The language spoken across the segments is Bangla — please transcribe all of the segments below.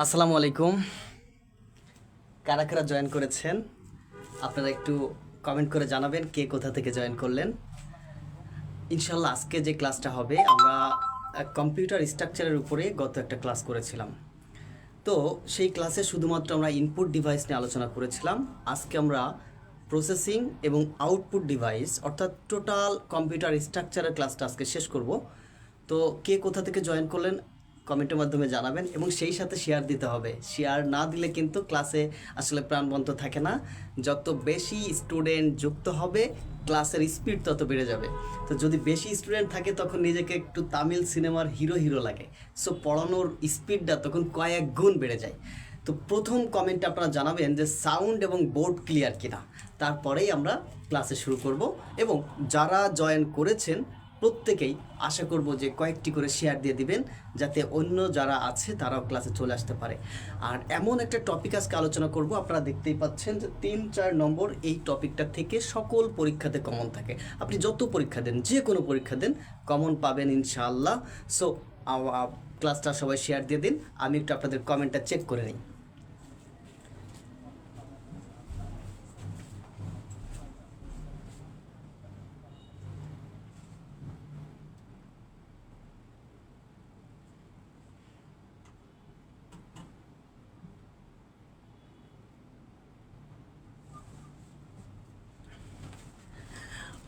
আসসালামু আলাইকুম। কারা কারা জয়েন করেছেন আপনারা একটু কমেন্ট করে জানাবেন কে কোথা থেকে জয়েন করলেন। ইনশাল্লাহ আজকে যে ক্লাসটা হবে, আমরা কম্পিউটার স্ট্রাকচারের উপরে গত একটা ক্লাস করেছিলাম। তো সেই ক্লাসে শুধুমাত্র আমরা ইনপুট ডিভাইস নিয়ে আলোচনা করেছিলাম। আজকে আমরা প্রসেসিং এবং আউটপুট ডিভাইস অর্থাৎ টোটাল কম্পিউটার স্ট্রাকচারের ক্লাসটা আজকে শেষ করব। তো কে কোথা থেকে জয়েন করলেন কমেন্টের মাধ্যমে জানাবেন এবং সেই সাথে শেয়ার দিতে হবে। শেয়ার না দিলে কিন্তু ক্লাসে আসলে প্রাণবন্ত থাকে না। যত বেশি স্টুডেন্ট যুক্ত হবে ক্লাসের স্পিড তত বেড়ে যাবে। তো যদি বেশি স্টুডেন্ট থাকে তখন নিজেকে একটু তামিল সিনেমার হিরো হিরো লাগে। সো পড়ানোর স্পিডটা তখন কয়েক গুণ বেড়ে যায়। তো প্রথম কমেন্টে আপনারা জানাবেন যে সাউন্ড এবং বোর্ড ক্লিয়ার কিনা, তারপরেই আমরা ক্লাসে শুরু করব। এবং যারা জয়েন করেছেন প্রত্যেকেই আশা করব যে কয়েকটি করে শেয়ার দিয়ে দিবেন, যাতে অন্য যারা আছে তারাও ক্লাসে চলে আসতে পারে। আর এমন একটা টপিক আজকে আলোচনা করব, আপনারা দেখতেই পাচ্ছেন যে 3-4 নম্বর এই টপিকটা থেকে সকল পরীক্ষাতে কমন থাকে। আপনি যত পরীক্ষা দেন, যে কোনো পরীক্ষা দেন, কমন পাবেন ইনশাআল্লাহ। সো ক্লাসটা সবাই শেয়ার দিয়ে দিন। আমি একটু আপনাদের কমেন্টটা চেক করে নিই।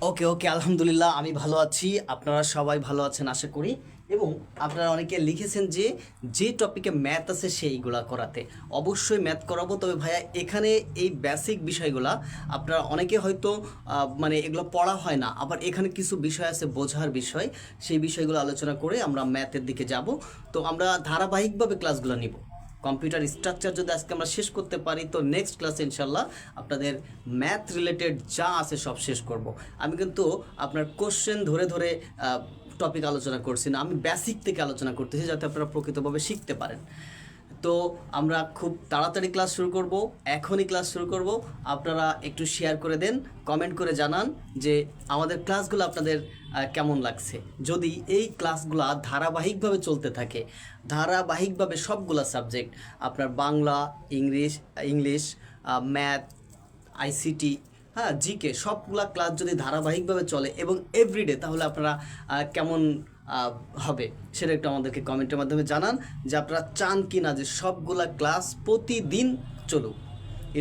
ওকে ওকে, আলহামদুলিল্লাহ আমি ভালো আছি, আপনারা সবাই ভালো আছেন আশা করি। এবং আপনারা অনেকে লিখেছেন যে যে টপিকে ম্যাথ আছে সেইগুলা করাতে। অবশ্যই ম্যাথ করাবো, তবে ভাইয়া এখানে এই বেসিক বিষয়গুলা আপনারা অনেকে হয়তো মানে এগুলো পড়া হয় না, আবার এখানে কিছু বিষয় আছে বোঝার বিষয়, সেই বিষয়গুলো আলোচনা করে আমরা ম্যাথের দিকে যাব। তো আমরা ধারাবাহিকভাবে ক্লাসগুলো নিব। কম্পিউটার স্ট্রাকচার যদি আজকে আমরা শেষ করতে পারি তো নেক্সট ক্লাসে ইনশাল্লাহ আপনাদের ম্যাথ রিলেটেড যা আছে সব শেষ করব। আমি কিন্তু আপনার কোশ্চেন ধরে ধরে টপিক আলোচনা করছি না, আমি বেসিক থেকে আলোচনা করতেছি যাতে আপনারা প্রকৃতভাবে শিখতে পারেন। তো আমরা খুব তাড়াতাড়ি ক্লাস শুরু করব, এখনই ক্লাস শুরু করব। আপনারা একটু শেয়ার করে দেন, কমেন্ট করে জানান যে আমাদের ক্লাসগুলো আপনাদের কেমন লাগছে। যদি এই ক্লাসগুলো ধারাবাহিকভাবে চলতে থাকে, ধারাবাহিকভাবে সবগুলা সাবজেক্ট আপনার বাংলা, ইংলিশ, ম্যাথ, আইসিটি, হ্যাঁ, জিকে, সবগুলা ক্লাস যদি ধারাবাহিকভাবে চলে এবং এভরিডে, তাহলে আপনারা কেমন হবে সেটা একটু আমাদেরকে কমেন্টের মাধ্যমে জানান যে আপনারা চান কি না যে সবগুলা ক্লাস প্রতিদিন চলুক।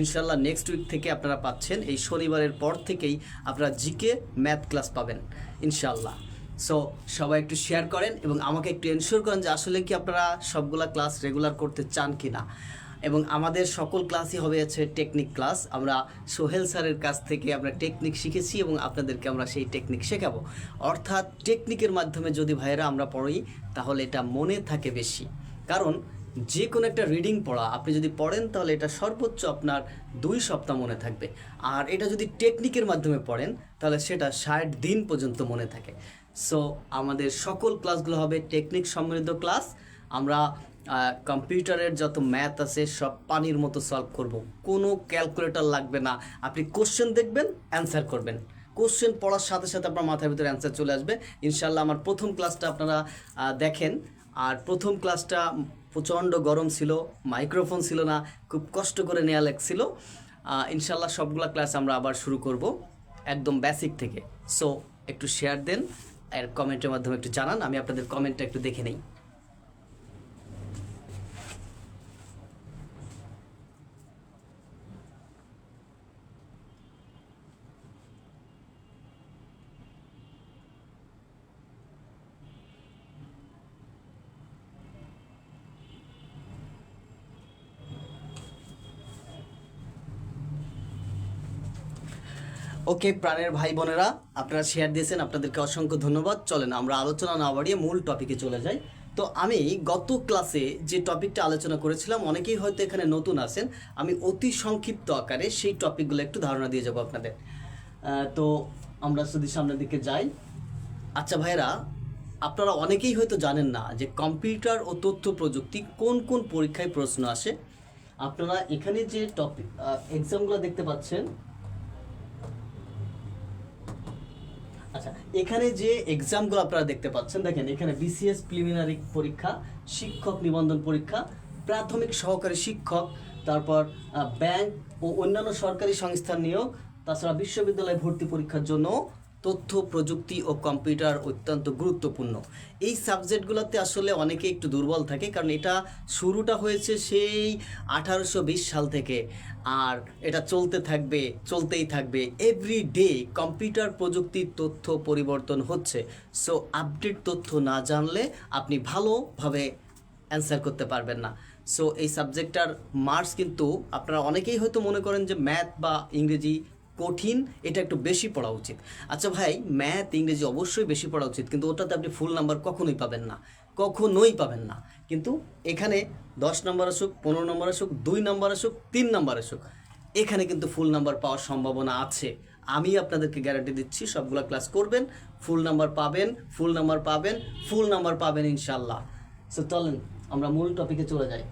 ইনশাল্লাহ নেক্সট উইক থেকে আপনারা পাচ্ছেন, এই শনিবারের পর থেকেই আপনারা জিকে ম্যাথ ক্লাস পাবেন ইনশাল্লাহ। সো সবাই একটু শেয়ার করেন এবং আমাকে একটু এনশিওর করেন যে আসলে কি আপনারা সবগুলা ক্লাস রেগুলার করতে চান কি না। এবং আমাদের সকল ক্লাসই হবে হচ্ছে টেকনিক ক্লাস। আমরা সোহেল স্যারের কাছ থেকে আমরা টেকনিক শিখেছি এবং আপনাদেরকে আমরা সেই টেকনিক শেখাবো। অর্থাৎ টেকনিকের মাধ্যমে যদি ভাইয়েরা আমরা পড়ি তাহলে এটা মনে থাকে বেশি। কারণ যে কোনো একটা রিডিং পড়া আপনি যদি পড়েন তাহলে এটা সর্বোচ্চ আপনার 2 সপ্তাহ মনে থাকবে। আর এটা যদি টেকনিকের মাধ্যমে পড়েন তাহলে সেটা 60 দিন পর্যন্ত মনে থাকে। সো আমাদের সকল ক্লাসগুলো হবে টেকনিক সমৃদ্ধ ক্লাস। আমরা কম্পিউটারের যত ম্যাথ আছে সব পানির মতো সলভ করব, কোনো ক্যালকুলেটর লাগবে না। আপনি কোশ্চেন দেখবেন, অ্যান্সার করবেন, কোশ্চেন পড়ার সাথে সাথে আপনার মাথার ভিতরে অ্যান্সার চলে আসবে ইনশাল্লাহ। আমার প্রথম ক্লাসটা আপনারা দেখেন। আর প্রথম ক্লাসটা প্রচণ্ড গরম ছিল, মাইক্রোফোন ছিল না, খুব কষ্ট করে নেওয়া লাগছিল। ইনশাল্লাহ সবগুলা ক্লাস আমরা আবার শুরু করব একদম বেসিক থেকে। সো একটু শেয়ার দেন আর কমেন্টের মাধ্যমে একটু জানান, আমি আপনাদের কমেন্টটা একটু দেখে নেই। ওকে প্রাণের ভাই বোনেরা, আপনারা শেয়ার দিয়েছেন, আপনাদেরকে অসংখ্য ধন্যবাদ। চলেন আমরা আলোচনা না বাড়িয়ে মূল টপিকে চলে যাই। তো আমি গত ক্লাসে যে টপিকটা আলোচনা করেছিলাম, অনেকেই হয়তো এখানে নতুন আছেন, আমি অতি সংক্ষিপ্ত আকারে সেই টপিকগুলো একটু ধারণা দিয়ে যাব আপনাদের। তো আমরা যদি সামনের দিকে যাই। আচ্ছা ভাইরা, আপনারা অনেকেই হয়তো জানেন না যে কম্পিউটার ও তথ্য প্রযুক্তি কোন কোন পরীক্ষায় প্রশ্ন আসে। আপনারা এখানে যে টপিক এক্সামগুলো দেখতে পাচ্ছেন, আচ্ছা এখানে যে এক্সামগুলো আপনারা দেখতে পাচ্ছেন, দেখেন এখানে বিসিএস প্রিলিমিনারি পরীক্ষা, শিক্ষক নিবন্ধন পরীক্ষা, প্রাথমিক সহকারী শিক্ষক, তারপর ব্যাংক ও অন্যান্য সরকারি সংস্থার নিয়োগ, তাছাড়া বিশ্ববিদ্যালয় ভর্তি পরীক্ষার জন্য তথ্য প্রযুক্তি ও কম্পিউটার অত্যন্ত গুরুত্বপূর্ণ। এই সাবজেক্টগুলোতে আসলে অনেকে একটু দুর্বল থাকে, কারণ এটা শুরুটা হয়েছে সেই 1820 সাল থেকে, আর এটা চলতেই থাকবে। এভরি ডে কম্পিউটার প্রযুক্তির তথ্য পরিবর্তন হচ্ছে। সো আপডেট তথ্য না জানলে আপনি ভালোভাবে অ্যান্সার করতে পারবেন না। সো এই সাবজেক্টটার মার্কস কিন্তু আপনারা অনেকেই হয়তো মনে করেন যে ম্যাথ বা ইংরেজি কঠিন, এটা একটু বেশি পড়া উচিত। আচ্ছা ভাই, ম্যাথ ইংরেজি অবশ্যই বেশি পড়া উচিত, কিন্তু ওটাতে আপনি ফুল নাম্বার কখনোই পাবেন না। কিন্তু এখানে 10 নম্বর আসুক, 15 নম্বর আসুক, 2 নম্বর আসুক, 3 নম্বর আসুক, এখানে কিন্তু ফুল নাম্বার পাওয়ার সম্ভাবনা আছে। আমি আপনাদেরকে গ্যারান্টি দিচ্ছি, সবগুলো ক্লাস করবেন, ফুল নাম্বার পাবেন ইনশাল্লাহ। সো চলেন আমরা মূল টপিকে চলে যাই।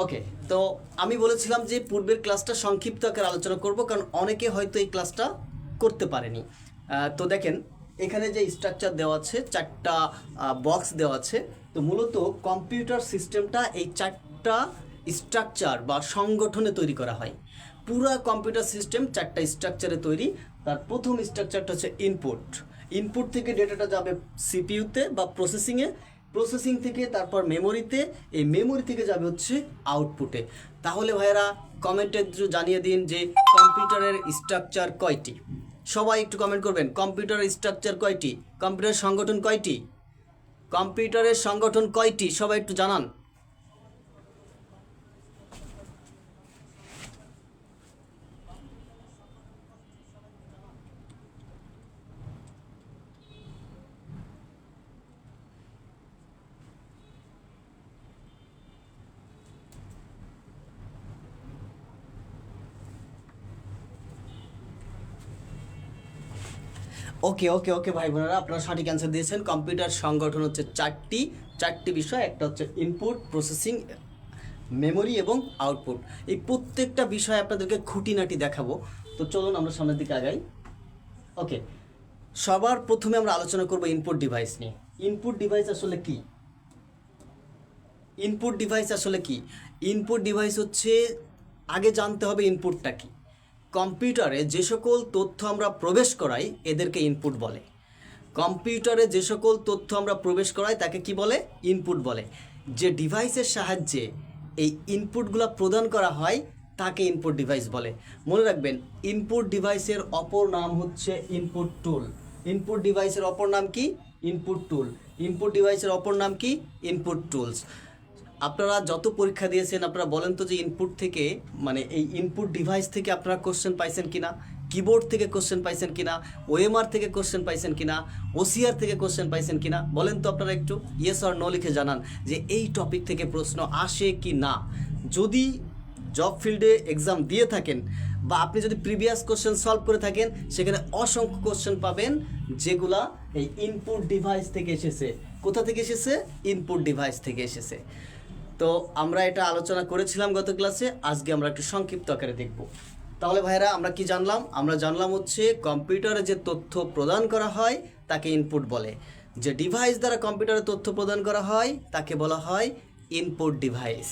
ওকে, তো আমি বলেছিলাম যে পূর্বের ক্লাসটা সংক্ষিপ্ত আকারে আলোচনা করব, কারণ অনেকে হয়তো এই ক্লাসটা করতে পারেনি। তো দেখেন, এখানে যে স্ট্রাকচার দেওয়া আছে, 4টা বক্স দেওয়া আছে। তো মূলত কম্পিউটার সিস্টেমটা এই 4টা স্ট্রাকচার বা সংগঠনে তৈরি করা হয়। পুরা কম্পিউটার সিস্টেম 4টা স্ট্রাকচারে তৈরি। তার প্রথম স্ট্রাকচারটা হচ্ছে ইনপুট থেকে ডেটাটা যাবে সিপিইউতে বা প্রসেসিং থেকে তারপর মেমোরিতে, এই মেমোরি থেকে যাবে হচ্ছে আউটপুটে। তাহলে ভাইয়েরা কমেন্টে জানিয়ে দিন যে কম্পিউটারের স্ট্রাকচার কয়টি। সবাই একটু কমেন্ট করবেন, কম্পিউটারের স্ট্রাকচার কয়টি, কম্পিউটার সংগঠন কয়টি, সবাই একটু জানান। ওকে ভাই বোনেরা, আপনারা সঠিক অ্যান্সার দিয়েছেন। কম্পিউটার সংগঠন হচ্ছে চারটি বিষয়। একটা হচ্ছে ইনপুট, প্রসেসিং, মেমোরি এবং আউটপুট। এই প্রত্যেকটা বিষয় আপনাদেরকে খুঁটিনাটি দেখাবো। তো চলুন আমরা সামনের দিকে আগাই। ওকে, সবার প্রথমে আমরা আলোচনা করব ইনপুট ডিভাইস নিয়ে। ইনপুট ডিভাইস আসলে কি? ইনপুট ডিভাইস হচ্ছে, আগে জানতে হবে ইনপুটটা কি। কম্পিউটারে যে সকল তথ্য আমরা প্রবেশ করাই এদেরকে ইনপুট বলে। তাকে কি বলে? ইনপুট বলে। যে ডিভাইসের সাহায্যে এই ইনপুটগুলো প্রদান করা হয় তাকে ইনপুট ডিভাইস বলে। মনে রাখবেন, ইনপুট ডিভাইসের অপর নাম হচ্ছে ইনপুট টুল। ইনপুট ডিভাইসের অপর নাম কি? Input tools. আপনারা যত পরীক্ষা দিয়েছেন, আপনারা বলেন তো যে ইনপুট থেকে, মানে এই ইনপুট ডিভাইস থেকে আপনারা কোশ্চেন পাইছেন কিনা, কিবোর্ড থেকে কোশ্চেন পাইছেন কিনা, ওএমআর থেকে কোশ্চেন পাইছেন কিনা, ওসিআর থেকে কোশ্চেন পাইছেন কিনা, বলেন তো আপনারা একটু ইয়েস অর নো লিখে জানান যে এই টপিক থেকে প্রশ্ন আসে কি না। যদি জব ফিল্ডে এক্সাম দিয়ে থাকেন বা আপনি যদি প্রিভিয়াস কোশ্চেন সলভ করে থাকেন, সেখানে অসংখ্য কোশ্চেন পাবেন যেগুলা এই ইনপুট ডিভাইস থেকে এসেছে। কোথা থেকে এসেছে? ইনপুট ডিভাইস থেকে এসেছে। তো আমরা এটা আলোচনা করেছিলাম গত ক্লাসে, আজকে আমরা একটু সংক্ষিপ্ত আকারে দেখব। তাহলে ভাইরা আমরা কি জানলাম? আমরা জানলাম হচ্ছে কম্পিউটারে যে তথ্য প্রদান করা হয় তাকে ইনপুট বলে। যে ডিভাইস দ্বারা কম্পিউটারে তথ্য প্রদান করা হয় তাকে বলা হয় input device.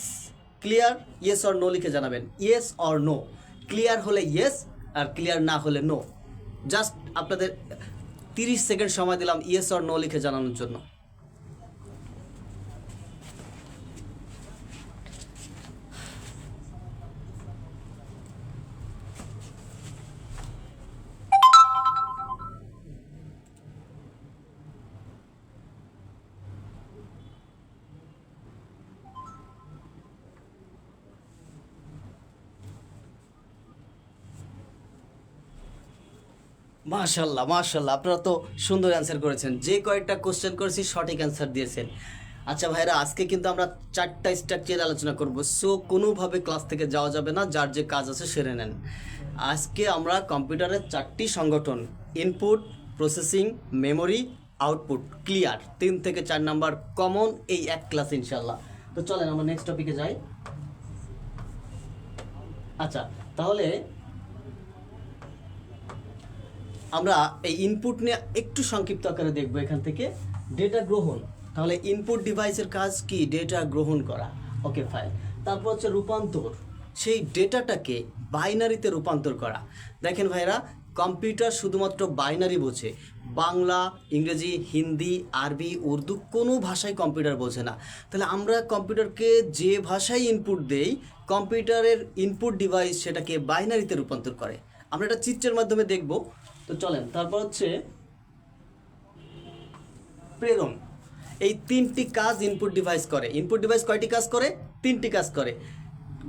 Clear? Yes or no লিখে জানাবেন, ইয়েস অর নো। ক্লিয়ার হলে ইয়েস, আর ক্লিয়ার না হলে নো। জাস্ট আপনাদের 30 সেকেন্ড সময় দিলাম ইয়েস অর নো লিখে জানানোর জন্য। মাশাল্লাহ, আপনারা তো সুন্দর অ্যান্সার করেছেন। যে কয়েকটা কোশ্চেন করেছি সঠিক অ্যান্সার দিয়েছেন। আচ্ছা ভাইরা, আজকে কিন্তু আমরা 4টা স্ট্রাকচার আলোচনা করব। সো কোনোভাবে ক্লাস থেকে যাওয়া যাবে না, যার যে কাজ আছে সেরে নেন। আজকে আমরা কম্পিউটারের 4টি সংগঠন, input, processing, memory, output, clear, 3 থেকে 4 নাম্বার কমন এই এক ক্লাস ইনশাল্লাহ। তো চলেন আমরা নেক্সট টপিকে যাই। আচ্ছা, তাহলে আমরা এই ইনপুট নিয়ে একটু সংক্ষিপ্ত আকারে দেখব। এখান থেকে ডেটা গ্রহণ, তাহলে ইনপুট ডিভাইসের কাজ কি? ডেটা গ্রহণ করা। Okay fine. তারপর হচ্ছে রূপান্তর, সেই ডেটাটাকে বাইনারিতে রূপান্তর করা। দেখেন ভাইরা, কম্পিউটার শুধুমাত্র বাইনারি বোঝে, বাংলা, ইংরেজি, হিন্দি, আরবি, উর্দু কোনো ভাষায় কম্পিউটার বোঝে না। তাহলে আমরা কম্পিউটারকে যে ভাষায় ইনপুট দেই, কম্পিউটারের ইনপুট ডিভাইস সেটাকে বাইনারিতে রূপান্তর করে। আমরা এটা চিত্রের মাধ্যমে দেখব। তো চলেন, তারপর হচ্ছে প্রেরণ। এই তিনটি কাজ ইনপুট ডিভাইস করে। ইনপুট ডিভাইস কয়টি কাজ করে? তিনটি কাজ করে।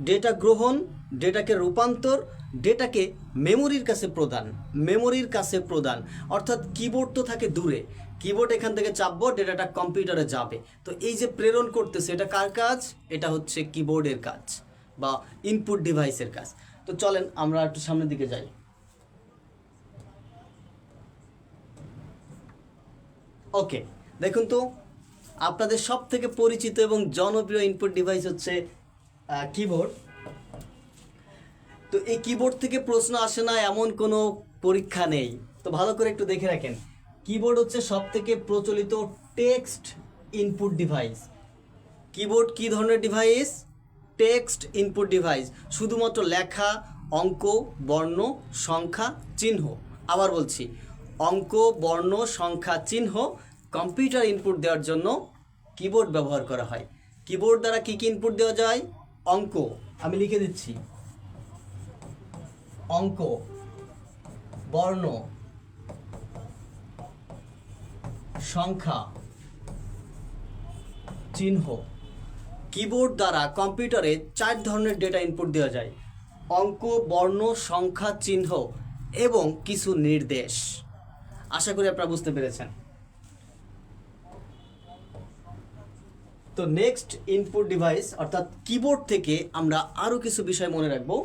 ডেটা গ্রহণ, ডেটাকে রূপান্তর, ডেটাকে মেমোরির কাছে প্রদান। মেমোরির কাছে প্রদান অর্থাৎ কিবোর্ড তো থাকে দূরে, কিবোর্ড এখান থেকে চাপবো, ডেটাটা কম্পিউটারে যাবে। তো এই যে প্রেরণ করতেছে, এটা কার কাজ? এটা হচ্ছে কিবোর্ডের কাজ বা ইনপুট ডিভাইসের কাজ। তো চলেন আমরা একটু সামনের দিকে যাই। ওকে, দেখুন তো, আপনাদের সব থেকে পরিচিত এবং জনপ্রিয় ইনপুট ডিভাইস হচ্ছে কিবোর্ড। তো এই কিবোর্ড থেকে প্রশ্ন আসে না এমন কোনো পরীক্ষা নেই। তো ভালো করে একটু দেখে রাখেন, কিবোর্ড হচ্ছে সব থেকে প্রচলিত টেক্সট ইনপুট ডিভাইস। কিবোর্ড কী ধরনের ডিভাইস? Text input device. শুধুমাত্র লেখা, অঙ্ক, বর্ণ, সংখ্যা, চিহ্ন। আবার বলছি, অঙ্ক, বর্ণ, সংখ্যা, চিহ্ন কম্পিউটার ইনপুট দেওয়ার জন্য কিবোর্ড ব্যবহার করা হয়। কিবোর্ড দ্বারা কী কী ইনপুট দেওয়া যায়? অঙ্ক, আমি লিখে দিচ্ছি, অঙ্ক, বর্ণ, সংখ্যা, চিহ্ন। কিবোর্ড দ্বারা কম্পিউটারে 4 ধরনের ডেটা ইনপুট দেওয়া যায়: অঙ্ক, বর্ণ, সংখ্যা, চিহ্ন এবং কিছু নির্দেশ। আশা করি আপনারা বুঝতে পেরেছেন। তো নেক্সট ইনপুট ডিভাইস অর্থাৎ কিবোর্ড থেকে আমরা আরও কিছু বিষয় মনে রাখবো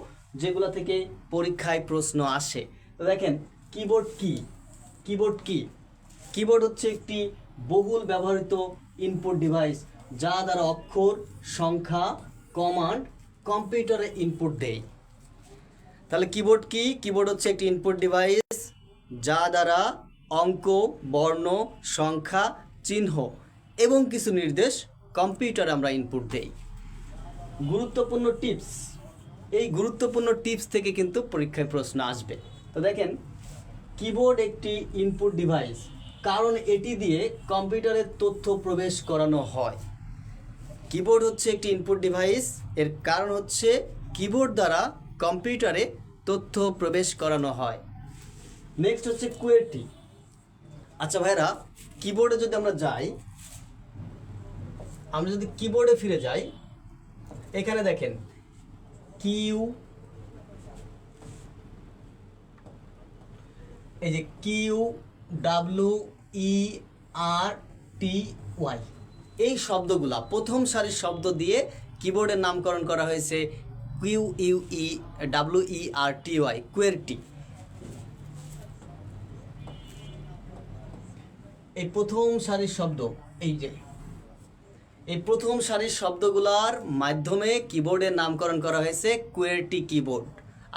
যেগুলো থেকে পরীক্ষায় প্রশ্ন আসে। তো দেখেন, কিবোর্ড কি? কিবোর্ড কি? কিবোর্ড হচ্ছে একটি বহুল ব্যবহৃত ইনপুট ডিভাইস যা দ্বারা অক্ষর, সংখ্যা, কমান্ড কম্পিউটারে ইনপুট দেয়। তাহলে কিবোর্ড কি? কিবোর্ড হচ্ছে একটি ইনপুট ডিভাইস যা দ্বারা অঙ্ক, বর্ণ, সংখ্যা, চিহ্ন এবং কিছু নির্দেশ কম্পিউটারে আমরা ইনপুট দেই। গুরুত্বপূর্ণ টিপস, এই গুরুত্বপূর্ণ টিপস থেকে কিন্তু পরীক্ষায় প্রশ্ন আসবে। তো দেখেন, কিবোর্ড একটি ইনপুট ডিভাইস কারণ এটি দিয়ে কম্পিউটারের তথ্য প্রবেশ করানো হয়। কিবোর্ড হচ্ছে একটি ইনপুট ডিভাইস, এর কারণ হচ্ছে কিবোর্ড দ্বারা কম্পিউটারে তথ্য প্রবেশ করানো হয়। নেক্সট হচ্ছে কুয়েরটি। আচ্ছা ভাইরা, কিবোর্ডে যদি আমরা যাই, আমরা যদি কিবোর্ডে ফিরে যাই, এখানে দেখেন কিউ, এই যে Q, W, E, R, T, Y, এই শব্দগুলা প্রথম সারির শব্দ দিয়ে কিবোর্ডের নামকরণ করা হয়েছে Q, U, E, W, E, R, T, Y, QWERTY. এই প্রথম সারির শব্দ, এই প্রথম সারির শব্দগুলোর মাধ্যমে কিবোর্ডের নামকরণ করা হয়েছে কুয়েরটি কিবোর্ড।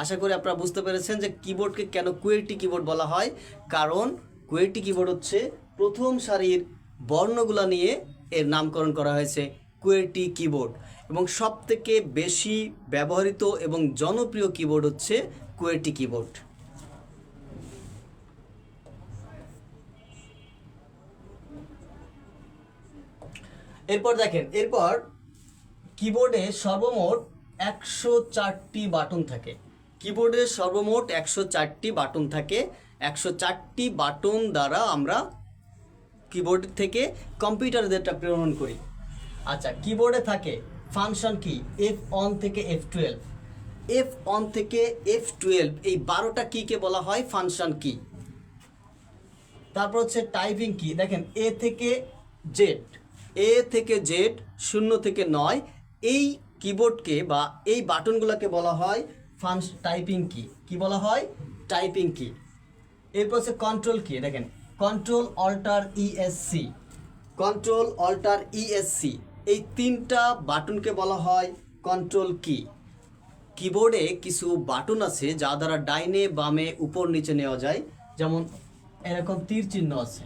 আশা করি আপনারা বুঝতে পেরেছেন যে কিবোর্ডকে কেন কুয়েরটি কিবোর্ড বলা হয়। কারণ কুয়েরটি কিবোর্ড হচ্ছে প্রথম সারির বর্ণগুলো নিয়ে এর নামকরণ করা হয়েছে কুয়েরটি কিবোর্ড। এবং সবথেকে বেশি ব্যবহৃত এবং জনপ্রিয় কিবোর্ড হচ্ছে কুয়েরটি কিবোর্ড। এরপর দেখেন, এরপর কিবোর্ডে সর্বমোট 104টি বাটন থাকে। কিবোর্ডে সর্বমোট 104টি বাটন থাকে। 104টি বাটন দ্বারা আমরা কিবোর্ড থেকে কম্পিউটারে ডেটা প্রেরণ করি। আচ্ছা, কিবোর্ডে থাকে ফাংশন কি F1 থেকে F12, F1 থেকে F12 এই 12টা কিকে বলা হয় ফাংশন কি। তারপর হচ্ছে টাইপিং কি, দেখেন A থেকে Z, A থেকে Z, 0 থেকে 9, এই কিবোর্ডকে বা এই বাটনগুলোকে বলা হয় টাইপিং কি। কি বলা হয়? টাইপিং কি। এরপর হচ্ছে কন্ট্রোল কি, দেখেন control alter ESC, control alter ESC, এই 3টা বাটনকে বলা হয় কন্ট্রোল কি। কিবোর্ডে কিছু বাটন আছে যা দ্বারা ডাইনে বামে উপর নিচে নেওয়া যায়, যেমন এরকম তীর চিহ্ন আছে,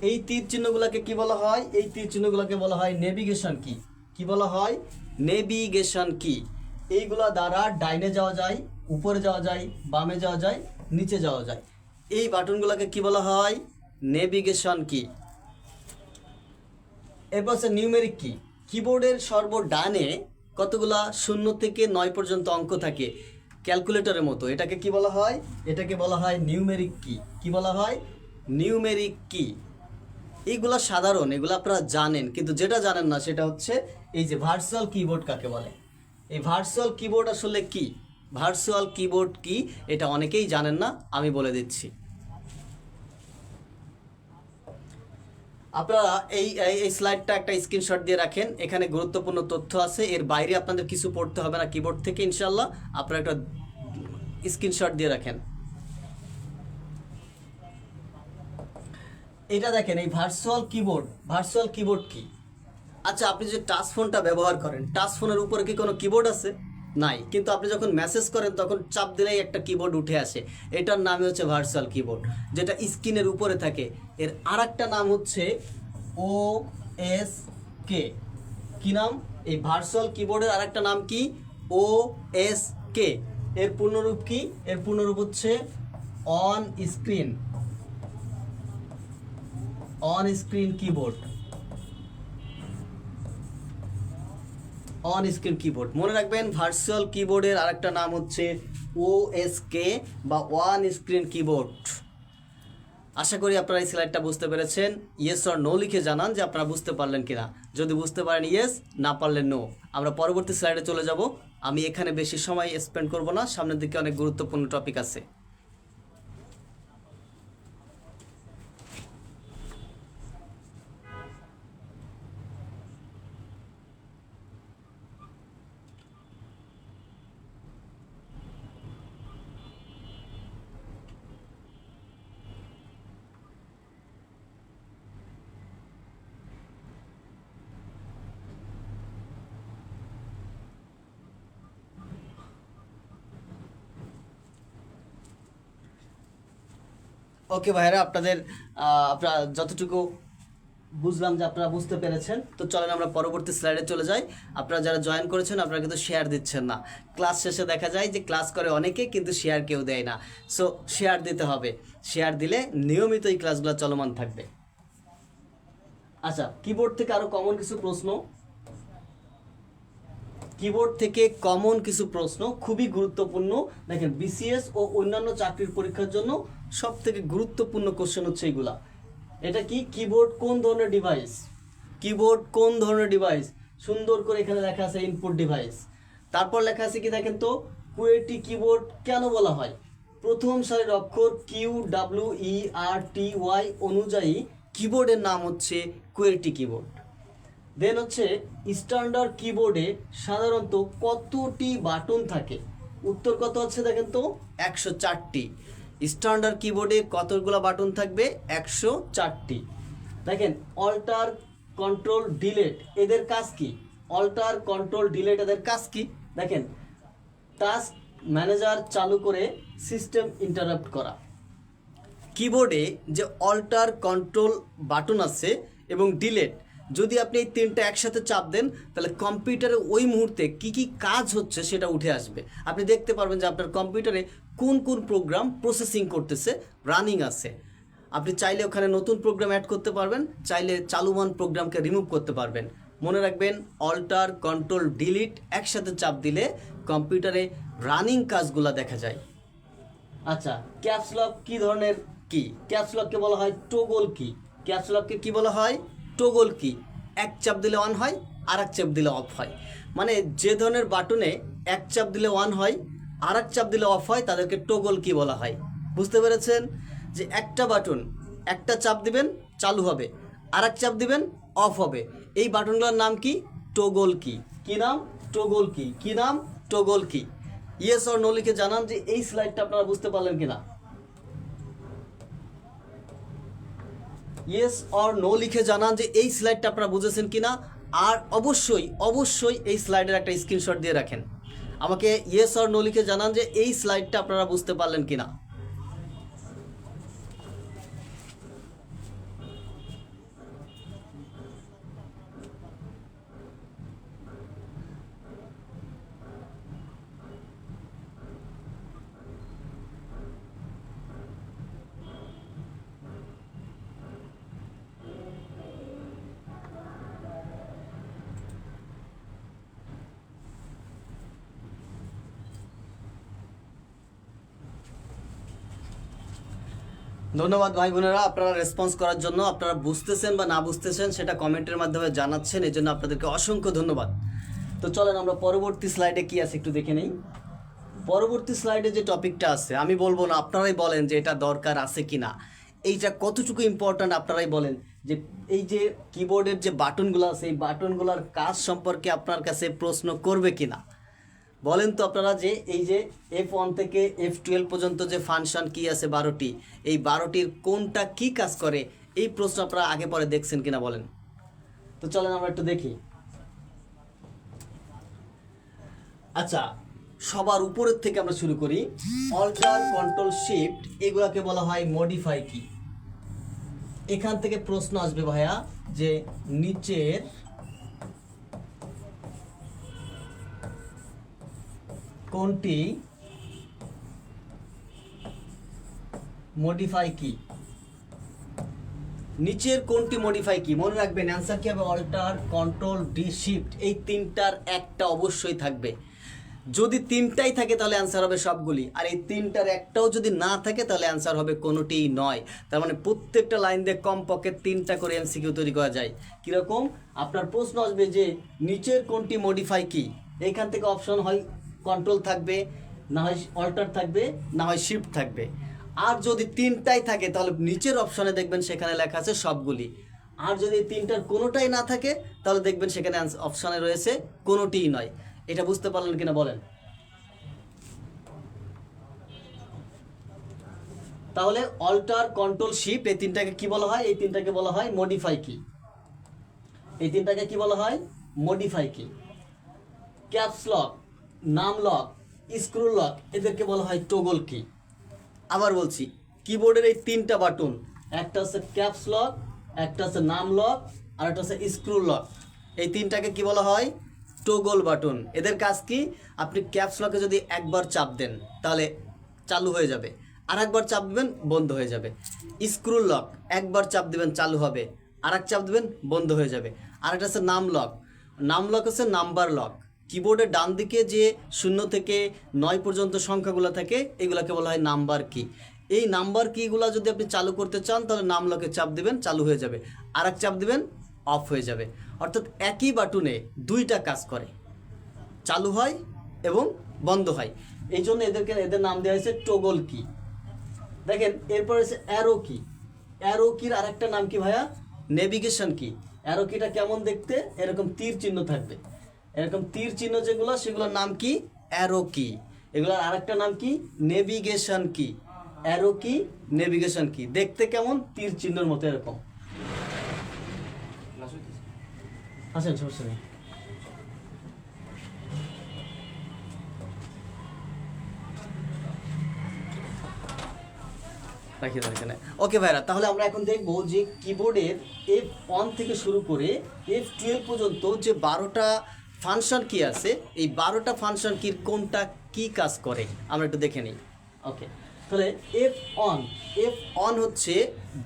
এই তীর চিহ্নগুলোকে কি বলা হয়? এই তীর চিহ্নগুলোকে বলা হয় নেভিগেশন কি। কি বলা হয়? নেভিগেশন কি। এইগুলা দ্বারা ডাইনে যাওয়া যায়, উপরে যাওয়া যায়, বামে যাওয়া যায়, নিচে যাওয়া যায়। এই বাটনগুলোকে কি বলা হয়? নেভিগেশন কি। এরপর হচ্ছে নিউমেরিক কি। কিবোর্ডের সর্বডানে কতগুলা 0 থেকে 9 পর্যন্ত অঙ্ক থাকে ক্যালকুলেটরের মতো, এটাকে কি বলা হয়? এটাকে বলা হয় নিউমেরিক কি। কি বলা হয়? নিউমেরিক কি। এইগুলা সাধারণ, এগুলো আপনারা জানেন, কিন্তু যেটা জানেন না সেটা হচ্ছে এই যে ভার্চুয়াল কিবোর্ড কাকে বলে। এই ভার্চুয়াল কিবোর্ড আসলে কি? ভার্চুয়াল কিবোর্ড কি এটা অনেকেই জানেন না, আমি বলে দিচ্ছি। আপনারা এই এই স্লাইডটা একটা স্ক্রিনশট দিয়ে রাখেন, এখানে গুরুত্বপূর্ণ তথ্য আছে, এর বাইরে আপনাদের কিছু পড়তে হবে না কিবোর্ড থেকে ইনশাল্লাহ। আপনারা একটা স্ক্রিনশট দিয়ে রাখেন। এটা দেখেন, এই ভার্চুয়াল কিবোর্ড। ভার্চুয়াল কিবোর্ড কি? আচ্ছা, আপনি যে টাচ ফোনটা ব্যবহার করেন, টাচ ফোনের উপরে কি কোনো কিবোর্ড আছে? নাই, কিন্তু আপনি যখন মেসেজ করেন তখন চাপ দিলেই একটা কিবোর্ড উঠে আসে, এটার নামই হচ্ছে ভার্চুয়াল কিবোর্ড, যেটা স্ক্রিনের উপরে থাকে। এর আর একটা নাম হচ্ছে OSK। কি নাম? এই ভার্চুয়াল কিবোর্ডের আর একটা নাম কি? OSK। এর পূর্ণরূপ কি? এর পূর্ণরূপ হচ্ছে on screen, on screen keyboard. On screen keyboard মনে রাখবেন, ভার্চুয়াল কিবোর্ডের আরেকটা নাম হচ্ছে OSK বা ওয়ান স্ক্রিন কিবোর্ড। আশা করি আপনারা এই স্লাইডটা বুঝতে পেরেছেন। ইয়েস অর নো লিখে জানান যে আপনারা বুঝতে পারলেন কিনা। যদি বুঝতে পারেন ইয়েস, না পারলেন নো। আমরা পরবর্তী স্লাইডে চলে যাব। আমি এখানে বেশি সময় স্পেন্ড করব না, সামনের দিকে অনেক গুরুত্বপূর্ণ টপিক আছে। ওকে ভাইরা, আপনারা যতটুকু বুঝলাম যে আপনারা বুঝতে পেরেছেন, তো চলেন আমরা পরবর্তী স্লাইডে চলে যাই। আপনারা যারা জয়েন করেছেন আপনারা কিন্তু শেয়ার দিচ্ছেন না। ক্লাস শেষে দেখা যায় যে ক্লাস করে অনেকে, কিন্তু শেয়ার কেউ দেয় না। সো শেয়ার দিতে হবে, শেয়ার দিলে নিয়মিত এই ক্লাসগুলো চলমান থাকবে। আচ্ছা, কিবোর্ড থেকে আরো কমন কিছু প্রশ্ন। কিবোর্ড থেকে কমন কিছু প্রশ্ন খুবই গুরুত্বপূর্ণ। দেখেন, BCS ও অন্যান্য চাকরির পরীক্ষার জন্য সব থেকে গুরুত্বপূর্ণ কোশ্চেন হচ্ছে এইগুলা। এটা কি? কিবোর্ড কোন ধরনের ডিভাইস? কিবোর্ড কোন ধরনের ডিভাইস? সুন্দর করে এখানে লেখা আছে ইনপুট ডিভাইস। তারপর লেখা আছে কি দেখেন তো, QWERTY কিবোর্ড কেন বলা হয়? প্রথম সারির অক্ষর QWERTY অনুযায়ী কিবোর্ডের নাম হচ্ছে QWERTY কিবোর্ড। দেন হচ্ছে স্ট্যান্ডার্ড কিবোর্ডে সাধারণত কতটি বাটন থাকে? উত্তর কত হচ্ছে দেখেন তো, 104টি। স্ট্যান্ডার্ড কিবোর্ডে কতগুলো বাটন থাকবে? 104টি। দেখেন, অল্টার, কন্ট্রোল, ডিলেট এদের কাজ কি? অল্টার, কন্ট্রোল, ডিলেট এদের কাজ কি? দেখেন, টাস্ক ম্যানেজার চালু করে সিস্টেম ইন্টারাপ্ট করা। কিবোর্ডে যে অল্টার, কন্ট্রোল বাটন আছে এবং ডিলেট, যদি আপনি এই তিনটা একসাথে চাপ দেন তাহলে কম্পিউটারে ওই মুহূর্তে কি কি কাজ হচ্ছে সেটা উঠে আসবে। আপনি দেখতে পারবেন যে আপনার কম্পিউটারে কোন কোন প্রোগ্রাম প্রসেসিং করতেছে, রানিং আছে। আপনি চাইলে ওখানে নতুন প্রোগ্রাম অ্যাড করতে পারবেন, চাইলে চালুমান প্রোগ্রামকে রিমুভ করতে পারবেন। মনে রাখবেন, অল্টার, কন্ট্রোল, ডিলিট একসাথে চাপ দিলে কম্পিউটারে রানিং কাজগুলো দেখা যায়। আচ্ছা, ক্যাপস লক কি ধরনের কি? ক্যাপস লককে বলা হয় টগল কি। ক্যাপস লককে কি বলা হয়? টগল কি। এক চাপ দিলে অন হয়, আর এক চাপ দিলে অফ হয়। মানে যে ধরনের বাটনে এক চাপ দিলে অন হয়, আর এক চাপ দিলে অফ হয়, তাদেরকে টগল কি বলা হয়। বুঝতে পেরেছেন যে একটা বাটন একটা চাপ দিবেন চালু হবে, আর এক চাপ দিবেন অফ হবে। এই বাটনগুলোর নাম কি? টগল কি। কি নাম? টগল কি। কি নাম? টগল কি। ইয়েস অর নো লিখে জানান যে এই স্লাইডটা আপনারা বুঝতে পারলেন কিনা। ইয়েস অর নো লিখে জানান যে এই স্লাইডটা আপনারা বুঝেছেন কিনা। আর অবশ্যই অবশ্যই এই স্লাইডের একটা স্ক্রিনশট দিয়ে রাখেন। আমাকে ইয়েস অর নো লিখে জানান যে এই স্লাইডটা আপনারা বুঝতে পারলেন কিনা। ধন্যবাদ ভাই বোনেরা, আপনারা রেসপন্স করার জন্য। আপনারা বুঝতেছেন বা না বুঝতেছেন সেটা কমেন্টের মাধ্যমে জানাচ্ছেন, এই জন্য আপনাদেরকে অসংখ্য ধন্যবাদ। তো চলেন আমরা পরবর্তী স্লাইডে কি আছে একটু দেখে নেই। পরবর্তী স্লাইডে যে টপিকটা আছে, আমি বলবো না, আপনারাই বলেন যে এটা দরকার আছে কি না, এইটা কতটুকু ইম্পর্ট্যান্ট আপনারাই বলেন। যে এই যে কিবোর্ডের যে বাটনগুলো আছে, এই বাটনগুলোর কাজ সম্পর্কে আপনার কাছে প্রশ্ন করবে কি না বলেন তো আপনারা। যে এই যে F1 থেকে F12 পর্যন্ত যে ফাংশন কি আছে 12টি, এই 12টির কোনটা কি কাজ করে, এই প্রশ্ন আপনারা আগে পরে দেখছেন কিনা বলেন। তো চলেন আমরা একটু দেখি। আচ্ছা, সবার উপরের থেকে আমরা শুরু করি। অল্টার, কন্ট্রোল, শিফট, এগুলাকে বলা হয় মডিফাই কি। এখান থেকে প্রশ্ন আসবে ভাইয়া যে নিচের কোনটি মডিফাই কি, নিচের কোনটি মডিফাই কি। মনে রাখবেন অ্যান্সার কি হবে, অল্টার, কন্ট্রোল, ডি, শিফট, এই তিনটার একটা অবশ্যই থাকবে। যদি তিনটাই থাকে তাহলে অ্যান্সার হবে সবগুলি, আর এই তিনটার একটাও যদি না থাকে তাহলে অ্যান্সার হবে কোনোটিই নয়। তার মানে প্রত্যেকটা লাইন দিয়ে কমপক্ষে 3টা করে এমসিকিউ তৈরি করা যায়। কীরকম, আপনার প্রশ্ন আসবে যে নিচের কোনটি মডিফাই কি, এইখান থেকে অপশন হয় কন্ট্রোল থাকবে, না হয় অল্টার থাকবে, না হয় শিফট থাকবে। আর যদি তিনটাই থাকে তাহলে নিচের অপশনে দেখবেন সেখানে লেখা আছে সবগুলি। আর যদি তিনটার কোনোটাই না থাকে তাহলে দেখবেন সেখানে অপশনে রয়েছে কোনোটিই নয়। এটা বুঝতে পারলেন কিনা বলেন। তাহলে অল্টার, কন্ট্রোল, শিফট, এই তিনটাকে কি বলা হয়, এই তিনটাকে বলা হয় মডিফাই কি। এই তিনটাকে কি বলা হয়, মডিফাই কি। ক্যাপস লক, নাম লক, স্ক্রু লক, এদেরকে বলা হয় টগল কি। আবার বলছি, কিবোর্ডের এই তিনটা বাটন, একটা হচ্ছে ক্যাপস লক, একটা হচ্ছে নাম লক, আর একটা হচ্ছে স্ক্রু লক, এই তিনটাকে কি বলা হয়, টগল বাটন। এদের কাজ কি, আপনি ক্যাপস লকে যদি একবার চাপ দেন তাহলে চালু হয়ে যাবে, আর একবার চাপ দিবেন বন্ধ হয়ে যাবে। স্ক্রু লক, একবার চাপ দিবেন চালু হবে, আর এক চাপ দিবেন বন্ধ হয়ে যাবে। আর একটা হচ্ছে নাম লক, নাম লক হচ্ছে নাম্বার লক। কিবোর্ডের ডান দিকে যে 0 থেকে 9 পর্যন্ত সংখ্যাগুলো থাকে এগুলোকে বলা হয় নাম্বার কি। এই নাম্বার কিগুলো যদি আপনি চালু করতে চান তাহলে নাম লকে চাপ দিবেন, চালু হয়ে যাবে, আর এক চাপ দিবেন অফ হয়ে যাবে। অর্থাৎ একই বাটনে দুইটা কাজ করে, চালু হয় এবং বন্ধ হয়। এই জন্য এদের নাম দেওয়া হয়েছে টগল কি। দেখেন এরপর হচ্ছে অ্যারো কি। অ্যারো কির আরেকটা নাম কি ভাইয়া, নেভিগেশন কি। অ্যারো কিটা কেমন দেখতে, এরকম তীর চিহ্ন থাকবে, এরকম তীর চিহ্ন যেগুলো সেগুলোর নাম কি, অ্যারো কি। এগুলোর আরেকটা নাম কি, নেভিগেশন কি। অ্যারো কি, নেভিগেশন কি, দেখতে কেমন, তীর চিহ্নের মতো এরকম। আসেন, সমস্যা নেই। রাখিয়ে দেন এখানে। ওকে ভাইরা, তাহলে আমরা এখন দেখবো যে কিবোর্ডের F1 থেকে শুরু করে F12 পর্যন্ত যে 12টা ফাংশন কি আছে, এই 12টা ফাংশন কির কোনটা কি কাজ করে আমরা একটু দেখে নিই। ওকে, তাহলে F1 হচ্ছে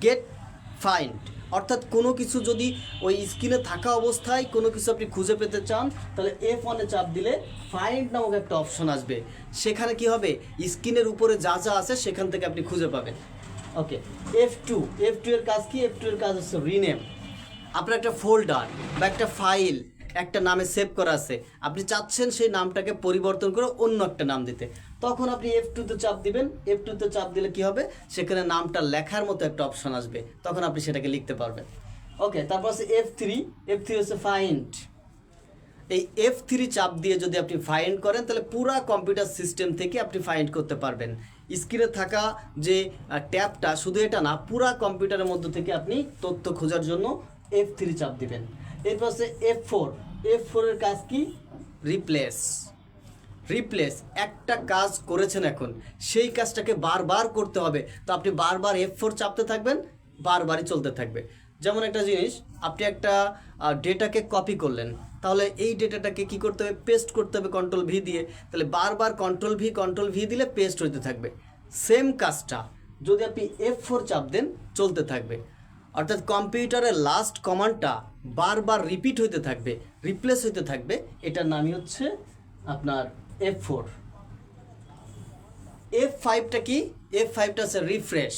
গেট ফাইন্ড, অর্থাৎ কোনো কিছু যদি ওই স্ক্রিনে থাকা অবস্থায় কোনো কিছু আপনি খুঁজে পেতে চান তাহলে F1-এ চাপ দিলে ফাইন্ড নামক একটা অপশন আসবে। সেখানে কি হবে, স্ক্রিনের উপরে যা যা আছে সেখান থেকে আপনি খুঁজে পাবেন। ওকে, F2 এর কাজ কি, F2 এর কাজ হচ্ছে রিনেম। আপনার একটা ফোল্ডার বা একটা ফাইল একটা নামে সেভ করা আছে, আপনি চাচ্ছেন সেই নামটাকে পরিবর্তন করে অন্য একটা নাম দিতে, তখন আপনি F2-তে চাপ দিবেন। F2-তে চাপ দিলে কি হবে, সেখানে নামটা লেখার মতো একটা অপশন আসবে, তখন আপনি সেটাকে লিখতে পারবেন। ওকে, তারপর আছে F3 হচ্ছে ফাইন্ড। এই F3 চাপ দিয়ে যদি আপনি ফাইন্ড করেন তাহলে পুরা কম্পিউটার সিস্টেম থেকে আপনি ফাইন্ড করতে পারবেন। স্ক্রিনে থাকা যে ট্যাবটা শুধু এটা না, পুরা কম্পিউটারের মধ্যে থেকে আপনি তথ্য খোঁজার জন্য F3 চাপ দিবেন। এরপর আছে F4 এর কাজ কি, রিপ্লেস। একটা কাজ করেছেন এখন, সেই কাজটাকে বারবার করতে হবে, তো আপনি বারবার F4 চাপতে থাকবেন, বারবারই চলতে থাকবে। যেমন একটা জিনিস, আপনি একটা ডেটাকে কপি করলেন, তাহলে এই ডেটাটাকে কি করতে হবে, পেস্ট করতে হবে কন্ট্রোল ভি দিয়ে, তাহলে বারবার কন্ট্রোল ভি দিলে পেস্ট হইতে থাকবে। সেম কাজটা যদি আপনি F4 চাপ দেন চলতে থাকবে। অর্থাৎ কম্পিউটারের লাস্ট কমান্ডটা বারবার রিপিট হইতে থাকবে, রিপ্লেস হইতে থাকবে, এটার নামই হচ্ছে আপনার F4। F5টা কি, F5টা হচ্ছে রিফ্রেশ।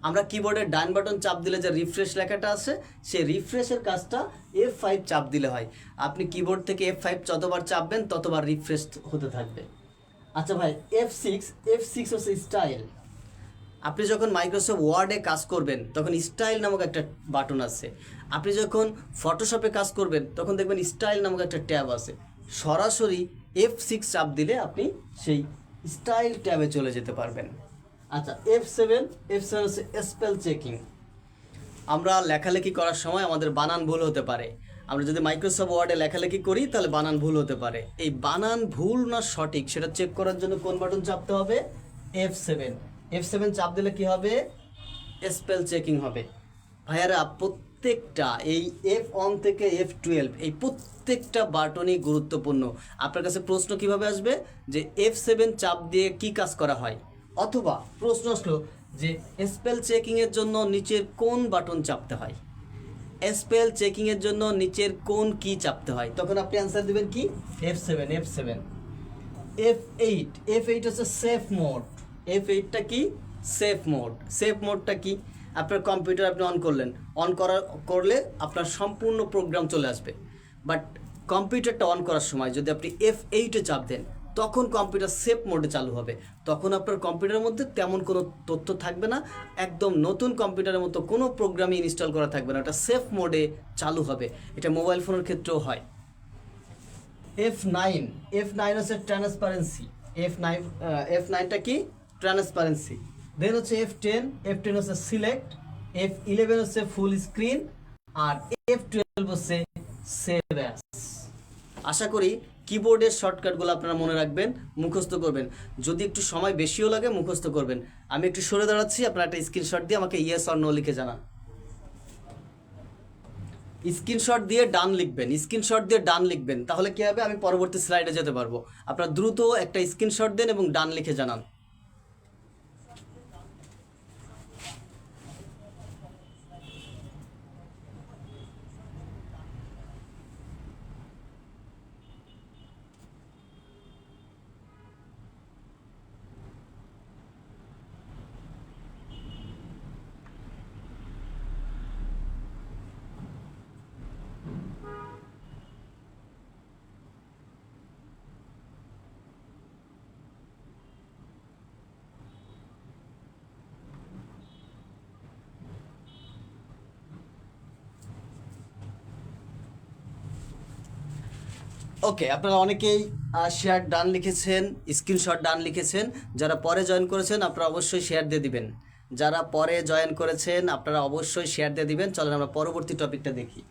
আমরা কিবোর্ডের ডান বাটন চাপ দিলে যে রিফ্রেশ লেখাটা আছে, সেই রিফ্রেশের কাজটা F5 চাপ দিলে হয়। আপনি কিবোর্ড থেকে F5 যতবার চাপবেন ততবার রিফ্রেশ হতে থাকবে। আচ্ছা ভাই, F6 হচ্ছে স্টাইল। আপনি যখন মাইক্রোসফট ওয়ার্ডে কাজ করবেন তখন স্টাইল নামক একটা বাটন আছে। আপনি যখন ফটোশপে কাজ করবেন তখন দেখবেন স্টাইল নামক একটা ট্যাব আছে। সরাসরি F6 চাপ দিলে আপনি সেই স্টাইল ট্যাবে চলে যেতে পারবেন। আচ্ছা, F7 হচ্ছে স্পেল চেকিং। আমরা লেখালেখি করার সময় আমাদের বানান ভুল হতে পারে। আমরা যদি মাইক্রোসফট ওয়ার্ডে লেখালেখি করি তাহলে বানান ভুল হতে পারে। এই বানান ভুল না সঠিক সেটা চেক করার জন্য কোন বাটন চাপতে হবে? F7 চাপ দিলে কি হবে? স্পেল চেকিং হবে। ভাইয়ারা, প্রত্যেকটা এই F1 থেকে F12 এই প্রত্যেকটা বাটনই গুরুত্বপূর্ণ। আপনার কাছে প্রশ্ন কিভাবে আসবে যে F7 চাপ দিয়ে কি কাজ করা হয়, অথবা প্রশ্ন আসলো যে স্পেল চেকিংয়ের জন্য নিচের কোন বাটন চাপতে হয়, স্পেল চেকিংয়ের জন্য নিচের কোন কি চাপতে হয়, তখন আপনি অ্যান্সার দেবেন কি? F7। F8 হচ্ছে সেফ মোড। F8টা কি? Safe mode. সেফ মোডটা কি? আপনার কম্পিউটার আপনি অন করলে আপনার সম্পূর্ণ প্রোগ্রাম চলে আসবে। বাট কম্পিউটারটা অন করার সময় যদি আপনি F8-এ চাপ দেন তখন কম্পিউটার সেফ মোডে চালু হবে। তখন আপনার কম্পিউটারের মধ্যে তেমন কোনো তথ্য থাকবে না, একদম নতুন কম্পিউটারের মতো কোনো প্রোগ্রামই ইনস্টল করা থাকবে না, এটা সেফ মোডে চালু হবে। এটা মোবাইল ফোনের ক্ষেত্রেও হয়। F9 হচ্ছে ট্রান্সপারেন্সি। F9টা কি? ট্রান্সপারেন্সি। দেন হচ্ছে F10 হচ্ছে সিলেক্ট। F11 হচ্ছে ফুল স্ক্রিন। আর F12 হচ্ছে সেভ অ্যাজ। আশা করি কিবোর্ডের শর্টকাটগুলো আপনারা মনে রাখবেন, মুখস্থ করবেন। যদি একটু সময় বেশিও লাগে মুখস্থ করবেন। আমি একটু সরে দাঁড়াচ্ছি, আপনারা একটা স্ক্রিনশট দিয়ে আমাকে ইয়েস অর নো লিখে জানান। স্ক্রিনশট দিয়ে ডান লিখবেন, তাহলে কি হবে? আমি পরবর্তী স্লাইডে যেতে পারবো। আপনারা দ্রুত একটা স্ক্রিনশট দেন এবং ডান লিখে জানান। ওকে, আপনারা অনেকেই শেয়ার ডান লিখেছেন, স্ক্রিনশট ডান লিখেছেন। যারা পরে জয়েন করেছেন আপনারা অবশ্যই শেয়ার দিয়ে দিবেন। চলেন আমরা পরবর্তী টপিকটা দেখি।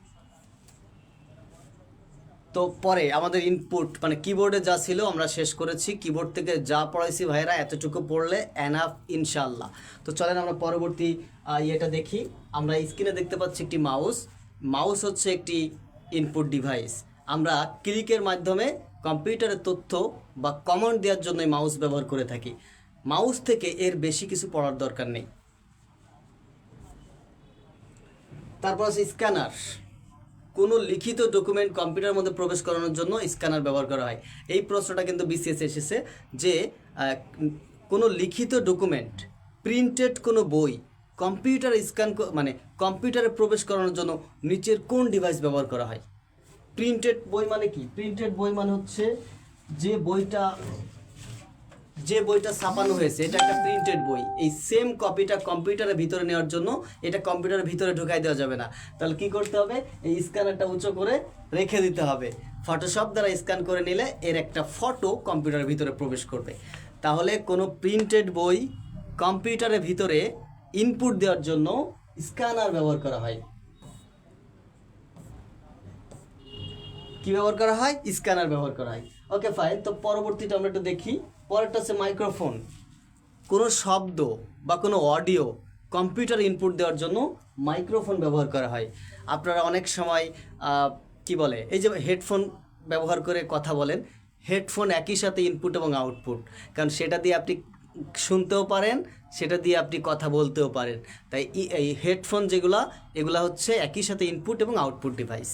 তো পরে আমাদের ইনপুট মানে কিবোর্ডে যা ছিল আমরা শেষ করেছি। কিবোর্ড থেকে যা পড়াইছি ভাইরা, এতটুকু পড়লে এনাফ ইনশাল্লাহ। তো চলেন আমরা পরবর্তী ইয়েটা দেখি। আমরা স্ক্রিনে দেখতে পাচ্ছি একটি মাউস হচ্ছে একটি ইনপুট ডিভাইস। আমরা ক্লিকের মাধ্যমে কম্পিউটারের তথ্য বা কমান্ড দেওয়ার জন্য মাউস ব্যবহার করে থাকি। মাউস থেকে এর বেশি কিছু পড়ার দরকার নেই। তারপর আছে স্ক্যানার। কোনো লিখিত ডকুমেন্ট কম্পিউটারের মধ্যে প্রবেশ করানোর জন্য স্ক্যানার ব্যবহার করা হয়। এই প্রশ্নটা কিন্তু বিসিএস এসেছে যে কোনো লিখিত ডকুমেন্ট, প্রিন্টেড কোনো বই কম্পিউটারে কম্পিউটারে প্রবেশ করানোর জন্য নিচের কোন ডিভাইস ব্যবহার করা হয়? প্রিন্টেড বই মানে কি? প্রিন্টেড বই মানে হচ্ছে যে বইটা ছাপানো হয়েছে, এটা একটা প্রিন্টেড বই। এই সেম কপিটা কম্পিউটারের ভিতরে নেওয়ার জন্য এটা কম্পিউটারের ভিতরে ঢুকাই দেওয়া যাবে না। তাহলে কি করতে হবে? এই স্ক্যানারটা উঁচু করে রেখে দিতে হবে। ফটোশপ দ্বারা স্ক্যান করে নিলে এর একটা ফটো কম্পিউটারের ভিতরে প্রবেশ করবে। তাহলে কোনো প্রিন্টেড বই কম্পিউটারের ভিতরে ইনপুট দেওয়ার জন্য স্ক্যানার ব্যবহার করা হয়। কি ব্যবহার করা হয়? স্ক্যানার ব্যবহার করা হয়। Okay fine. তো পরবর্তীটা আমরা একটু দেখি। পরেরটা হচ্ছে মাইক্রোফোন। কোনো শব্দ বা কোনো অডিও কম্পিউটার ইনপুট দেওয়ার জন্য মাইক্রোফোন ব্যবহার করা হয়। আপনারা অনেক সময় এই যে হেডফোন ব্যবহার করে কথা বলেন, হেডফোন একই সাথে ইনপুট এবং আউটপুট, কারণ সেটা দিয়ে আপনি শুনতেও পারেন, সেটা দিয়ে আপনি কথা বলতেও পারেন। তাই এই হেডফোন এগুলা হচ্ছে একই সাথে ইনপুট এবং আউটপুট ডিভাইস।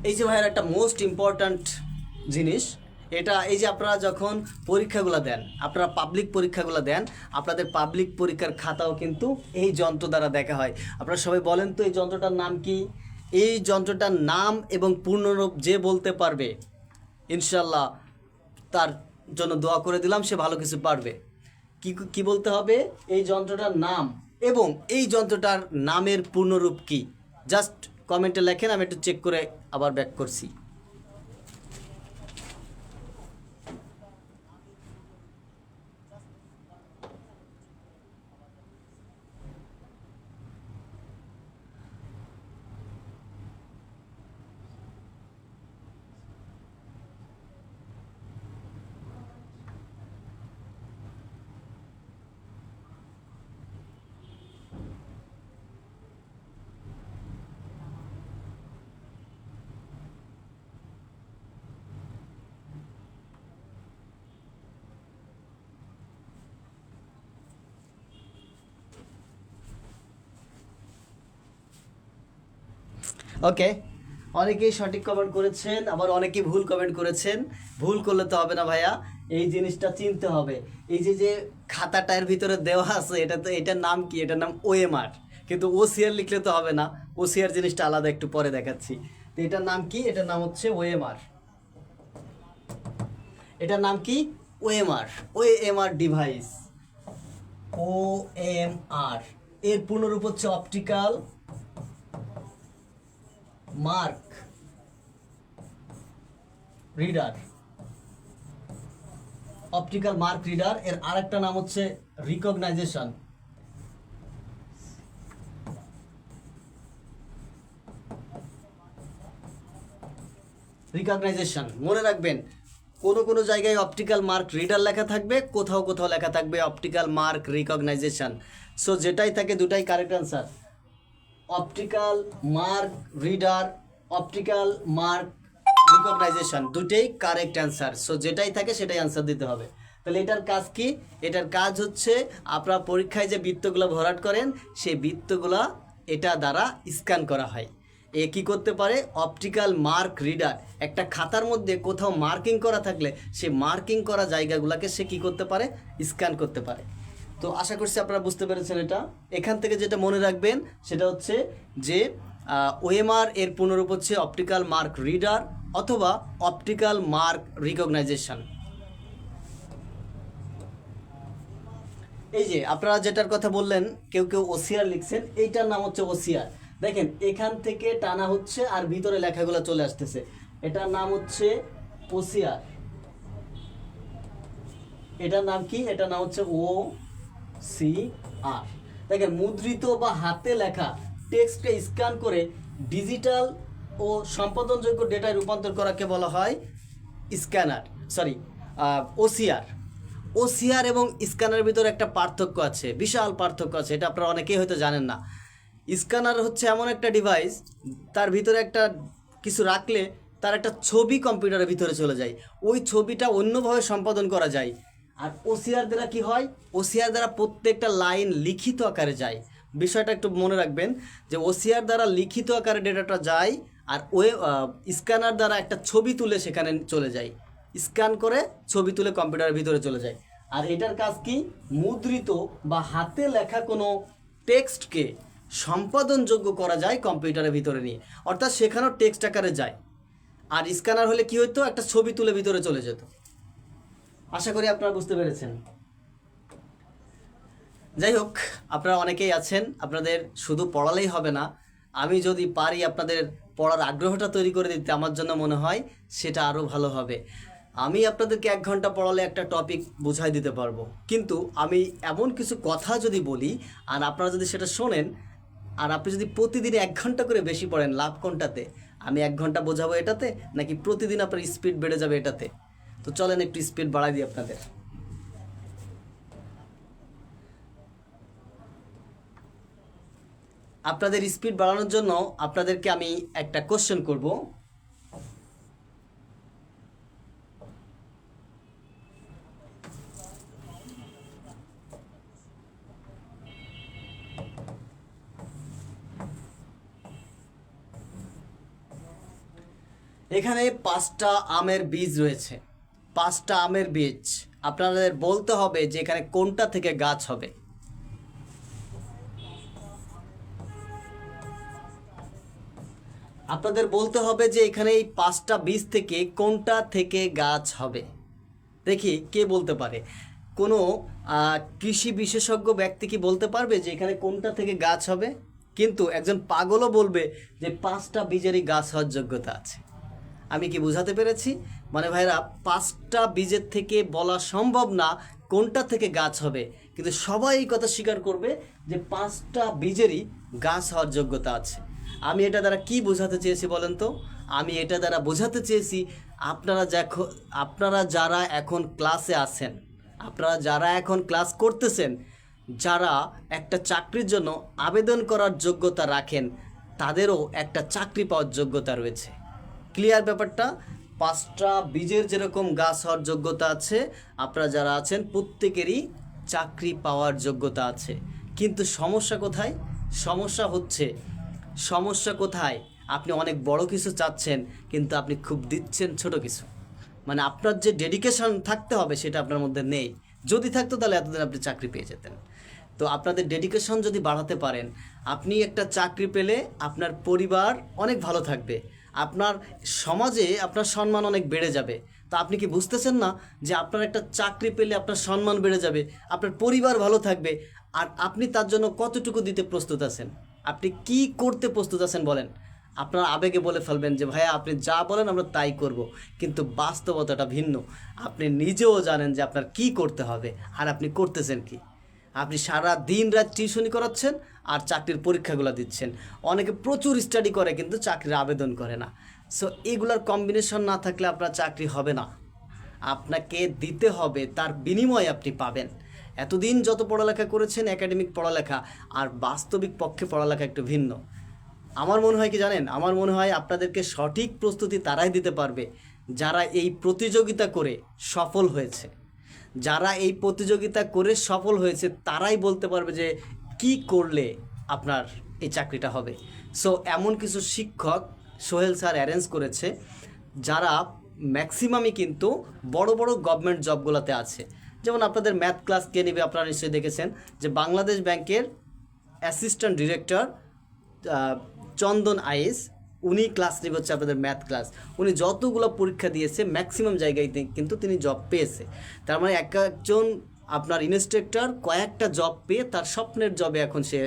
এই যে ভাইয়ের একটা মোস্ট ইম্পর্ট্যান্ট জিনিস। এটা এই যে আপনারা যখন পরীক্ষাগুলো দেন, আপনারা পাবলিক পরীক্ষাগুলো দেন, আপনাদের পাবলিক পরীক্ষার খাতাও কিন্তু এই যন্ত্র দ্বারা দেখা হয়। আপনারা সবাই বলেন তো এই যন্ত্রটার নাম কি? এই যন্ত্রটার নাম এবং পূর্ণরূপ যে বলতে পারবে, ইনশাল্লাহ তার জন্য দোয়া করে দিলাম, সে ভালো কিছু পারবে। কি কি বলতে হবে? এই যন্ত্রটার নাম এবং এই যন্ত্রটার নামের পূর্ণরূপ কি? জাস্ট কমেন্টে লেখেন, আমি একটু চেক করে আবার ব্যাক করছি। ওকে, অনেকেই সঠিক কমেন্ট করেছেন, আবার অনেকেই ভুল কমেন্ট করেছেন। ভুল করলে তো হবে না ভাইয়া, এই জিনিসটা চিনতে হবে। এই যে যে খাতাটার ভিতরে দেওয়া আছে, এটা তো, এটার নাম কি? এটার নাম ওএমআর। কিন্তু ওসিআর লিখলে তো হবে না, ওসিআর জিনিসটা আলাদা, একটু পরে দেখাচ্ছি। তো এটার নাম কি? এটার নাম হচ্ছে ওএমআর। এটার নাম কি? ওএমআর। OMR device, OMR. এর পূর্ণরূপ হচ্ছে optical mark reader. Optical mark reader, এর আরেকটা নাম হচ্ছে রিকগনাইজেশন। রিকগনাইজেশন মনে রাখবেন, কোনো কোনো জায়গায় অপটিক্যাল মার্ক রিডার লেখা থাকবে, কোথাও কোথাও লেখা থাকবে অপটিক্যাল মার্ক রিকগনাইজেশন। সো যেটাই থাকে দুটাই correct answer. Optical mark reader, optical mark recognition, দুটেই কারেক্ট অ্যান্সার। সো যেটাই থাকে সেটাই অ্যান্সার দিতে হবে। তাহলে এটার কাজ কি? এটার কাজ হচ্ছে আপনারা পরীক্ষায় যে বৃত্তগুলো ভরাট করেন, সেই বৃত্তগুলা এটা দ্বারা স্ক্যান করা হয়। এ কি করতে পারে? অপটিক্যাল মার্ক রিডার একটা খাতার মধ্যে কোথাও মার্কিং করা থাকলে সেই মার্কিং করা জায়গাগুলোকে সে কি করতে পারে? স্ক্যান করতে পারে। তো আশা করছি আপনারা বুঝতে পেরেছেন এটা। এখান থেকে যেটা মনে রাখবেন সেটা হচ্ছে যে ওএমআর এর পূর্ণরূপ হচ্ছে অপটিক্যাল মার্ক রিডার অথবা অপটিক্যাল মার্ক রিকগনাইজেশন। এই যে আপনারা যেটার কথা বললেন, কেউ কেউ ওসিআর লিখছেন, এইটার নাম হচ্ছে ওসিআর। দেখেন এখান থেকে টানা হচ্ছে আর ভিতরে লেখাগুলো চলে আসতেছে, এটার নাম হচ্ছে ওসিআর। এটার নাম কি? এটার নাম হচ্ছে ও সি আর। দেখেন মুদ্রিত বা হাতে লেখা টেক্সটকে স্ক্যান করে ডিজিটাল ও সম্পাদনযোগ্য ডেটায় রূপান্তর করাকে বলা হয় স্ক্যানার, সরি ওসিআর। ওসিআর এবং স্ক্যানারের ভিতরে একটা পার্থক্য আছে, বিশাল পার্থক্য আছে, এটা আপনারা অনেকেই হয়তো জানেন না। স্ক্যানার হচ্ছে এমন একটা ডিভাইস, তার ভিতরে একটা কিছু রাখলে তার একটা ছবি কম্পিউটারের ভিতরে চলে যায়, ওই ছবিটা অন্যভাবে সম্পাদন করা যায়। আর ওসিআর দ্বারা কি হয়? ওসিআর দ্বারা প্রত্যেকটা লাইন লিখিত আকারে যায়। বিষয়টা একটু মনে রাখবেন যে ওসিআর দ্বারা লিখিত আকারে ডেটাটা যায়, আর স্ক্যানার দ্বারা একটা ছবি তুলে সেখানে চলে যায়, স্ক্যান করে ছবি তুলে কম্পিউটারের ভিতরে চলে যায়। আর এটার কাজ কি? মুদ্রিত বা হাতে লেখা কোনো টেক্সটকে সম্পাদনযোগ্য করা যায় কম্পিউটারের ভিতরে নিয়ে, অর্থাৎ সেখানেও টেক্সট আকারে যায়। আর স্ক্যানার হলে কি হতো? একটা ছবি তুলে ভিতরে চলে যেত। আশা করি আপনারা বুঝতে পেরেছেন। যাই হোক, আপনারা অনেকেই আছেন, আপনাদের শুধু পড়ালেই হবে না, আমি যদি পারি আপনাদের পড়ার আগ্রহটা তৈরি করে দিতে, আমার জন্য মনে হয় সেটা আরও ভালো হবে। আমি আপনাদেরকে 1 ঘন্টা পড়ালে একটা টপিক বুঝাই দিতে পারবো, কিন্তু আমি এমন কিছু কথা যদি বলি আর আপনারা যদি সেটা শোনেন, আর আপনি যদি প্রতিদিন 1 ঘন্টা করে বেশি পড়েন, লাভ কোনটাতে? আমি 1 ঘন্টা বোঝাবো এটাতে, নাকি প্রতিদিন আপনার স্পিড বেড়ে যাবে এটাতে? তো চলেন একটু স্পিড বাড়াই দিই আপনাদের। আপনাদের স্পিড বাড়ানোর জন্য আপনাদেরকে আমি একটা কোশ্চেন করব। এখানে 5টা আমের বীজ রয়েছে, 5টা আমের বীজ। আপনাদের বলতে হবে যে এখানে কোনটা থেকে গাছ হবে। আপনাদের বলতে হবে যে এখানে এই 5টা বীজ থেকে কোনটা থেকে গাছ হবে। দেখি কে বলতে পারে। কোনো কৃষি বিশেষজ্ঞ ব্যক্তি কি বলতে পারবে যে এখানে কোনটা থেকে গাছ হবে? কিন্তু একজন পাগলও বলবে যে 5টা বীজেরই গাছ হওয়ার যোগ্যতা আছে। আমি কি বোঝাতে পেরেছি? মানে ভাইরা, 5টা বীজের থেকে বলা সম্ভব না কোনটা থেকে গাছ হবে, কিন্তু সবাই এই কথা স্বীকার করবে যে 5টা বীজেরই গাছ হওয়ার যোগ্যতা আছে। আমি এটা দ্বারা কি বোঝাতে চেয়েছি বলেন তো? আমি এটা দ্বারা বোঝাতে চেয়েছি আপনারা যারা এখন ক্লাসে আছেন, আপনারা যারা এখন ক্লাস করতেছেন, যারা একটা চাকরির জন্য আবেদন করার যোগ্যতা রাখেন, তাদেরও একটা চাকরি পাওয়ার যোগ্যতা রয়েছে। ক্লিয়ার ব্যাপারটা? 5টা বীজের যেরকম গাছ হওয়ার যোগ্যতা আছে, আপনারা যারা আছেন প্রত্যেকেরই চাকরি পাওয়ার যোগ্যতা আছে। কিন্তু সমস্যা কোথায়? সমস্যা কোথায়? আপনি অনেক বড় কিছু চাচ্ছেন, কিন্তু আপনি খুব দিচ্ছেন ছোট কিছু। মানে আপনার যে ডেডিকেশন থাকতে হবে সেটা আপনার মধ্যে নেই। যদি থাকতো তাহলে এতদিন আপনি চাকরি পেয়ে যেতেন। তো আপনাদের ডেডিকেশন যদি বাড়াতে পারেন, আপনি একটা চাকরি পেলে আপনার পরিবার অনেক ভালো থাকবে, আপনার সমাজে আপনার সম্মান অনেক বেড়ে যাবে। তো আপনি কি বুঝতেছেন না যে আপনার একটা চাকরি পেলে আপনার সম্মান বেড়ে যাবে, আপনার পরিবার ভালো থাকবে, আর আপনি তার জন্য কতটুকু দিতে প্রস্তুত আছেন? আপনি কি করতে প্রস্তুত আছেন বলেন? আপনার আবেগে বলে ফেলবেন যে ভাইয়া আপনি যা বলেন আমরা তাই করব, কিন্তু বাস্তবতাটা ভিন্ন। আপনি নিজেও জানেন যে আপনার কি করতে হবে, আর আপনি করতেছেন কি? আপনি সারা দিন রাত টিউশনি করাচ্ছেন আর চাকরির পরীক্ষাগুলো দিচ্ছেন। অনেকে প্রচুর স্টাডি করে কিন্তু চাকরির আবেদন করে না। সো এগুলার কম্বিনেশন না থাকলে আপনার চাকরি হবে না। আপনাকে দিতে হবে, তার বিনিময়ে আপনি পাবেন। এতদিন যত পড়ালেখা করেছেন একাডেমিক পড়ালেখা, আর বাস্তবিক পক্ষে পড়ালেখা একটু ভিন্ন। আমার মনে হয় কি জানেন, আমার মনে হয় আপনাদেরকে সঠিক প্রস্তুতি তারাই দিতে পারবে যারা এই প্রতিযোগিতা করে সফল হয়েছে। যারা এই প্রতিযোগিতা করে সফল হয়েছে তারাই বলতে পারবে যে কি করলে আপনার এই চাকরিটা হবে। সো এমন কিছু শিক্ষক সোহেল স্যার অ্যারেঞ্জ করেছে যারা ম্যাক্সিমামই কিন্তু বড় বড় গভর্নমেন্ট জবগুলোতে আছে। যেমন আপনাদের ম্যাথ ক্লাস কে নেবে আপনারা নিশ্চয়ই দেখেছেন যে বাংলাদেশ ব্যাংকের অ্যাসিস্ট্যান্ট ডিরেক্টর চন্দন আইএস, উনি ক্লাস নেবে হচ্ছে আপনাদের ম্যাথ ক্লাস। উনি যতগুলো পরীক্ষা দিয়েছে ম্যাক্সিমাম জায়গায় কিন্তু তিনি জব পেয়েছে। তার মানে একজন আপনার ইন্সট্রাক্টর কয়েকটা জব পেয়ে তার স্বপ্নের জবে এখন সে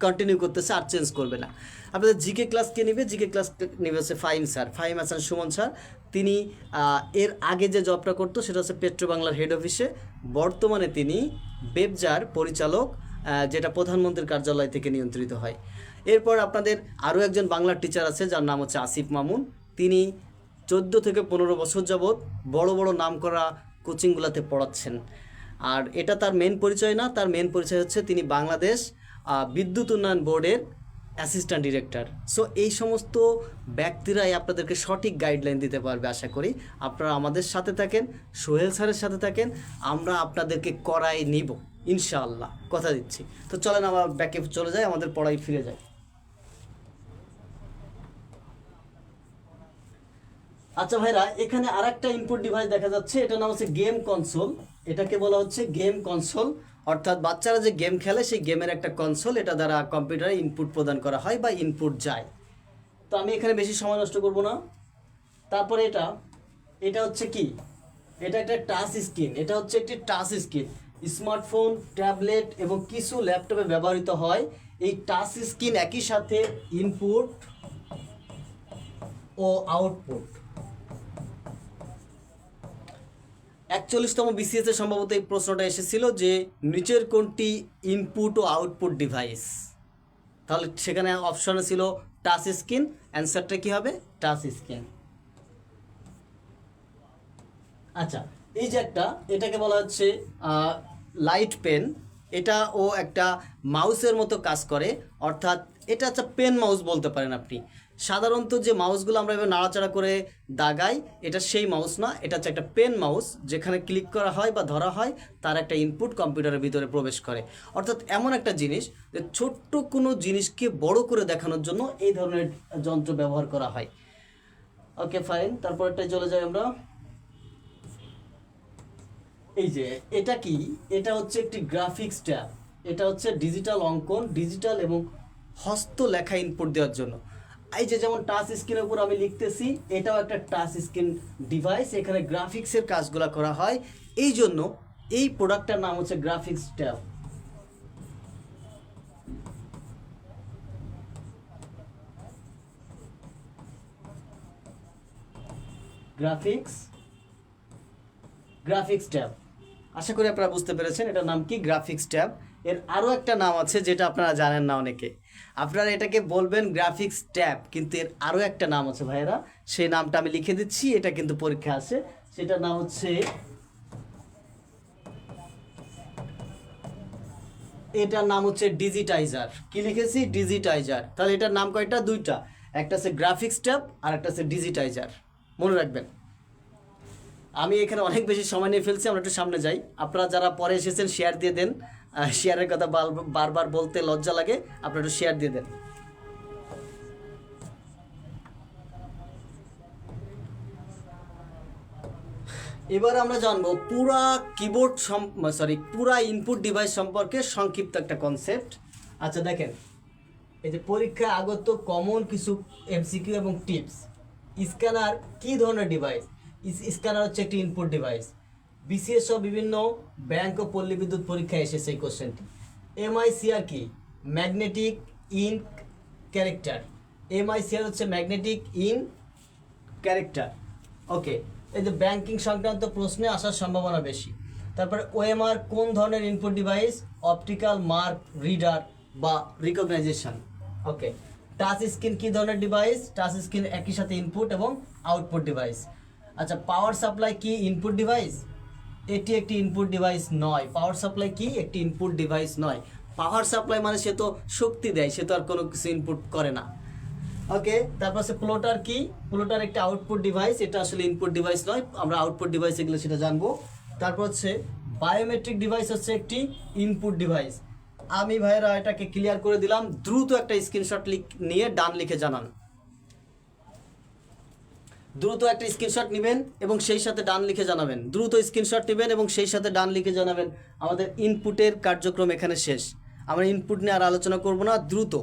কন্টিনিউ করতেছে, আর চেঞ্জ করবে না। আপনাদের জিকে ক্লাস কে নেবে? জিকে ক্লাস নেবে হচ্ছে ফাহিম স্যার, ফাহিম হাসান সুমন স্যার। তিনি এর আগে যে জবটা করতো সেটা হচ্ছে পেট্রো বাংলার হেড অফিসে, বর্তমানে তিনি বেবজার পরিচালক, যেটা প্রধানমন্ত্রীর কার্যালয় থেকে নিয়ন্ত্রিত হয়। এরপর আপনাদের আরও একজন বাংলার টিচার আছে যার নাম হচ্ছে আসিফ মামুন। তিনি 14 থেকে 15 বছর যাবৎ বড় বড় নাম করা কোচিংগুলোতে পড়াচ্ছেন। আর এটা তার মেন পরিচয় না, তার মেন পরিচয় হচ্ছে তিনি বাংলাদেশ বিদ্যুৎ উন্নয়ন বোর্ডের অ্যাসিস্ট্যান্ট ডিরেক্টর। সো এই সমস্ত ব্যক্তিরাই আপনাদেরকে সঠিক গাইডলাইন দিতে পারবে। আশা করি আপনারা আমাদের সাথে থাকেন, সোহেল স্যারের সাথে থাকেন, আমরা আপনাদেরকে করাই নিব ইনশাআল্লাহ, কথা দিচ্ছি। তো চলেন আমরা ব্যাকে চলে যাই, আমাদের পড়াই ফিরে যাই। আচ্ছা ভাইরা, এখানে আর একটা ইনপুট ডিভাইস দেখা যাচ্ছে, এটার নাম হচ্ছে গেম কনসোল। এটাকে বলা হচ্ছে গেম কনসোল, অর্থাৎ বাচ্চারা যে গেম খেলে সেই গেমের একটা কনসোল, এটা দ্বারা কম্পিউটারে ইনপুট প্রদান করা হয় বা ইনপুট যায়। তো আমি এখানে বেশি সময় নষ্ট করব না। তারপরে এটা হচ্ছে কি, এটা একটা টাচ স্ক্রিন। এটা হচ্ছে একটি টাচ স্ক্রিন। স্মার্টফোন, ট্যাবলেট এবং কিছু ল্যাপটপে ব্যবহৃত হয় এই টাচ স্ক্রিন, একই সাথে ইনপুট ও আউটপুট। 41তম বিসিএস এ সম্ভবত এই প্রশ্নটা এসেছিল যে নিচের কোনটি ইনপুট ও আউটপুট ডিভাইস। তাহলে সেখানে অপশনে ছিল টাচ স্ক্রিন, অ্যান্সারটা কি হবে? Touch screen. আচ্ছা, এই যে এটাকে বলা হচ্ছে লাইট পেন। এটা ও একটা মাউসের মতো কাজ করে, অর্থাৎ এটা হচ্ছে পেন মাউস বলতে পারেন আপনি। সাধারণত যে মাউসগুলো আমরা এভাবে নাড়াচাড়া করে দাগাই, এটা সেই মাউস না, এটা হচ্ছে একটা পেন মাউস, যেখানে ক্লিক করা হয় বা ধরা হয় তার একটা ইনপুট কম্পিউটারের ভিতরে প্রবেশ করে। অর্থাৎ এমন একটা জিনিস যে ছোট্ট কোনো জিনিসকে বড় করে দেখানোর জন্য এই ধরনের যন্ত্র ব্যবহার করা হয়। ওকে ফাইন, তারপরটাই চলে যাই আমরা। এই যে এটা কি, এটা হচ্ছে একটি গ্রাফিক্স ট্যাব। এটা হচ্ছে ডিজিটাল অঙ্কন, ডিজিটাল এবং হস্ত লেখা ইনপুট দেওয়ার জন্য। এই যে যেমন টাচ স্ক্রিনের উপর আমি লিখতেছি, এটাও একটা টাচ স্ক্রিন ডিভাইস, এখানে গ্রাফিক্সের কাজগুলো করা হয়। এই জন্য এই প্রোডাক্টটার নাম হচ্ছে গ্রাফিক্স ট্যাব। গ্রাফিক্স ট্যাব, আশা করি আপনারা বুঝতে পেরেছেন এটার নাম কি, গ্রাফিক্স ট্যাব। এর আরও একটা নাম আছে যেটা আপনারা জানেন না অনেকে, আপনারা এটাকে বলবেন গ্রাফিক্স ট্যাব, কিন্তু এর আরও একটা নাম আছে ভাইয়েরা, সেই নামটা আমি লিখে দিচ্ছি, এটা কিন্তু পরীক্ষা আছে। সেটার নাম হচ্ছে, এটার নাম হচ্ছে ডিজিটাইজার। কি লিখেছি? ডিজিটাইজার। তাহলে এটার নাম কয়টা? দুইটা, একটা আছে গ্রাফিক্স ট্যাব আর একটা আছে ডিজিটাইজার, মনে রাখবেন। আমি এখানে অনেক বেশি সময় নিয়ে ফেলছি, আমরা একটু সামনে যাই। আপনারা যারা পরে এসেছেন শেয়ার দিয়ে দেন, শেয়ারের কথা বারবার বলতে লজ্জা লাগে, আপনারা একটু শেয়ার দিয়ে দেন। এবার আমরা জানবো পুরা কিবোর্ড পুরা ইনপুট ডিভাইস সম্পর্কে সংক্ষিপ্ত একটা কনসেপ্ট। আচ্ছা দেখেন, এই যে পরীক্ষায় আগত কমন কিছু এমসিকিউ এবং টিপস। স্ক্যানার কি ধরনের ডিভাইস? স্ক্যানার হচ্ছে একটি ইনপুট ডিভাইস। বিসিএস সহ বিভিন্ন ব্যাংক ও পল্লী বিদ্যুৎ পরীক্ষায় এসেছে এই কোশ্চেনটি। এমআইসিআর কি? Magnetic in character. এমআইসিআর হচ্ছে ম্যাগনেটিক ইন ক্যারেক্টার। ওকে, এই যে ব্যাংকিং সংক্রান্ত প্রশ্নে আসার সম্ভাবনা বেশি। তারপরে ওএমআর কোন ধরনের input device? Optical mark reader বা রিকগনাইজেশন। ওকে, টাচ স্ক্রিন কি ধরনের ডিভাইস? টাচ স্ক্রিন একই সাথে ইনপুট এবং আউটপুট ডিভাইস। আচ্ছা, পাওয়ার সাপ্লাই কি ইনপুট ডিভাইস? এটি একটি ইনপুট ডিভাইস নয়। পাওয়ার সাপ্লাই কি? একটি ইনপুট ডিভাইস নয়। পাওয়ার সাপ্লাই মানে সে তো শক্তি দেয়, সে তো আর কোনো কিছু ইনপুট করে না। ওকে, তারপর আছে প্লোটার কি? প্লোটার একটা আউটপুট ডিভাইস, এটা আসলে ইনপুট ডিভাইস নয়, আমরা আউটপুট ডিভাইস এগুলো সেটা জানবো। তারপর হচ্ছে বায়োমেট্রিক ডিভাইস হচ্ছে একটি ইনপুট ডিভাইস। আমি ভাইয়েরা এটাকে ক্লিয়ার করে দিলাম। দ্রুত একটা স্ক্রিনশট নিয়ে ডান লিখে জানান। দ্রুত একটা স্ক্রিনশট নেবেন এবং সেই সাথে ডান লিখে জানাবেন। দ্রুত স্ক্রিনশট নেবেন এবং সেই সাথে ডান লিখে জানাবেন। আমাদের ইনপুটের কার্যক্রম এখানে শেষ, আমরা ইনপুট নিয়ে আর আলোচনা করব না, দ্রুত।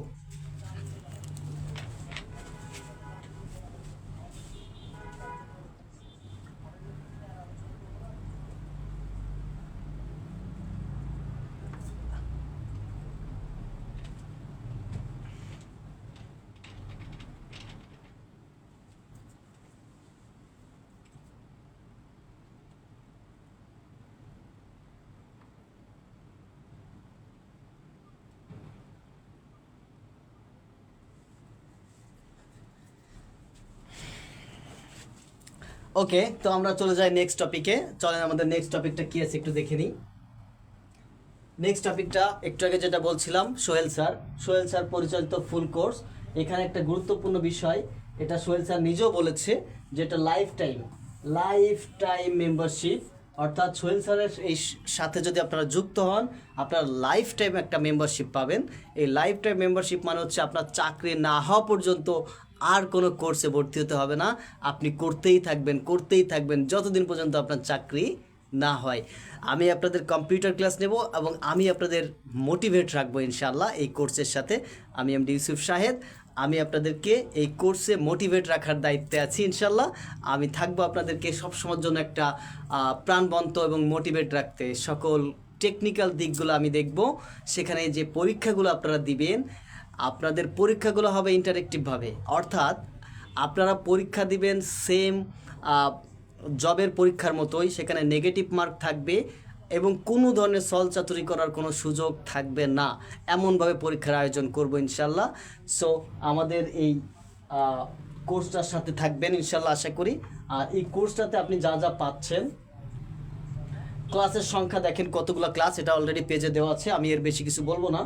ওকে, তো আমরা চলে যাই নেক্সট টপিকে। চলেন আমাদের নেক্সট টপিকটা কি আছে একটু দেখে নিই। নেক্সট টপিকটা একটু আগে যেটা বলছিলাম, সোহেল স্যার পরিচালিত ফুল কোর্স। এখানে একটা গুরুত্বপূর্ণ বিষয়, এটা সোহেল স্যার নিজেও বলেছে, যেটা লাইফ টাইম মেম্বারশিপ। অর্থাৎ সোহেল স্যারের এই সাথে যদি আপনারা যুক্ত হন, আপনারা লাইফ টাইম একটা মেম্বারশিপ পাবেন। এই লাইফ টাইম মেম্বারশিপ মানে হচ্ছে আপনার চাকরি না হওয়া পর্যন্ত আর কোনো কোর্সে ভর্তি হতে হবে না, আপনি করতেই থাকবেন যতদিন পর্যন্ত আপনার চাকরি না হয়। আমি আপনাদের কম্পিউটার ক্লাস নেব এবং আমি আপনাদের মোটিভেট রাখবো ইনশাআল্লাহ এই কোর্সের সাথে। আমি এমডি ইউসুফ শাহেদ, আমি আপনাদেরকে এই কোর্সে মোটিভেট রাখার দায়িত্বে আছি ইনশাআল্লাহ। আমি থাকবো আপনাদেরকে সবসময়ের জন্য একটা প্রাণবন্ত এবং মোটিভেট রাখতে। সকল টেকনিক্যাল দিকগুলো আমি দেখব। সেখানে যে পরীক্ষাগুলো আপনারা দিবেন, আপনাদের পরীক্ষাগুলো হবে ইন্টারেক্টিভভাবে, অর্থাৎ আপনারা পরীক্ষা দিবেন সেম জবের পরীক্ষার মতোই। সেখানে নেগেটিভ মার্ক থাকবে এবং কোনো ধরনের ছলচাতুরি করার কোনো সুযোগ থাকবে না, এমনভাবে পরীক্ষার আয়োজন করব ইনশাল্লাহ। সো আমাদের এই কোর্সটার সাথে থাকবেন ইনশাল্লাহ আশা করি। আর এই কোর্সটাতে আপনি যা যা পাচ্ছেন, ক্লাসের সংখ্যা দেখেন কতগুলো ক্লাস, এটা অলরেডি পেজে দেওয়া আছে, আমি এর বেশি কিছু বলবো না।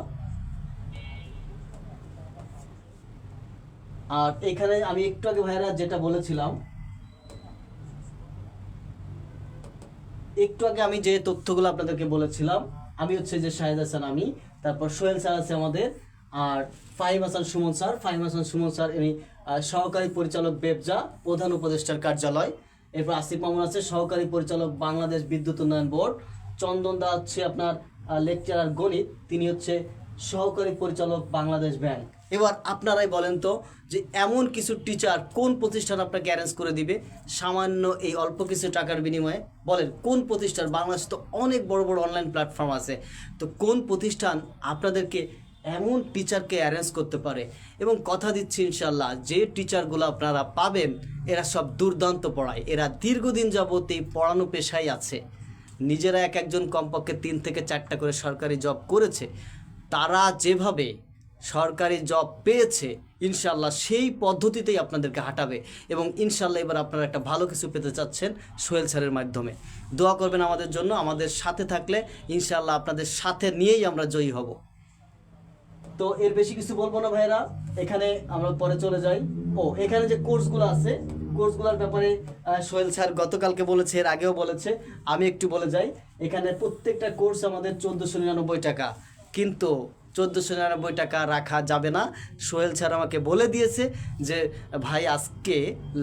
আর এখানে আমি একটু আগে ভাইরা যেটা বলেছিলাম, একটু আগে আমি যে তথ্যগুলো আপনাদেরকে বলেছিলাম, আমি হচ্ছে যে শাহেদ হাসান, আমি, তারপর সোহেল স্যার আছে আমাদের, আর ফাহিম হাসান সুমন স্যার, ফাহিম হাসান সুমন স্যার ইনি সহকারী পরিচালক বেবজা, প্রধান উপদেষ্টার কার্যালয়। এরপর আসিফ মামুন আছে সহকারী পরিচালক বাংলাদেশ বিদ্যুৎ উন্নয়ন বোর্ড। চন্দন দা হচ্ছে আপনার লেকচারার গণিত, তিনি হচ্ছে সহকারী পরিচালক বাংলাদেশ ব্যাংক। এবার আপনারাই বলেন তো যে এমন কিছু টিচার কোন প্রতিষ্ঠান আপনাকে অ্যারেঞ্জ করে দিবে সামান্য এই অল্প কিছু টাকার বিনিময়ে? বলেন কোন প্রতিষ্ঠান? বাংলাদেশে তো অনেক বড় বড় অনলাইন প্ল্যাটফর্ম আছে, তো কোন প্রতিষ্ঠান আপনাদেরকে এমন টিচারকে অ্যারেঞ্জ করতে পারে? এবং কথা দিচ্ছি ইনশাল্লাহ যে টিচারগুলো আপনারা পাবেন এরা সব দুর্দান্ত পড়ায়, এরা দীর্ঘদিন যাবত এই পড়ানো পেশায় আছে, নিজেরা এক একজন কমপক্ষে 3 থেকে 4টা করে সরকারি জব করেছে। তারা যেভাবে সরকারি জব পেয়েছে ইনশাল্লাহ সেই পদ্ধতিতেই আপনাদেরকে হাঁটাবে, এবং ইনশাল্লাহ এবার আপনারা একটা ভালো কিছু পেতে চাচ্ছেন সোহেল স্যারের মাধ্যমে। দোয়া করবেন আমাদের জন্য, আমাদের সাথে থাকলে ইনশাল্লাহ আপনাদের সাথে নিয়েই আমরা জয়ী হব। তো এর বেশি কিছু বলবো না ভাইরা, এখানে আমরা পরে চলে যাই। এখানে যে কোর্সগুলো আছে, কোর্সগুলোর ব্যাপারে সোহেল স্যার গতকালকে বলেছে, এর আগেও বলেছে, আমি একটু বলে যাই। এখানে প্রত্যেকটা কোর্স আমাদের 1499 টাকা, কিন্তু 1499 টাকা রাখা যাবে না। সোহেল স্যার আমাকে বলে দিয়েছে যে ভাই আজকে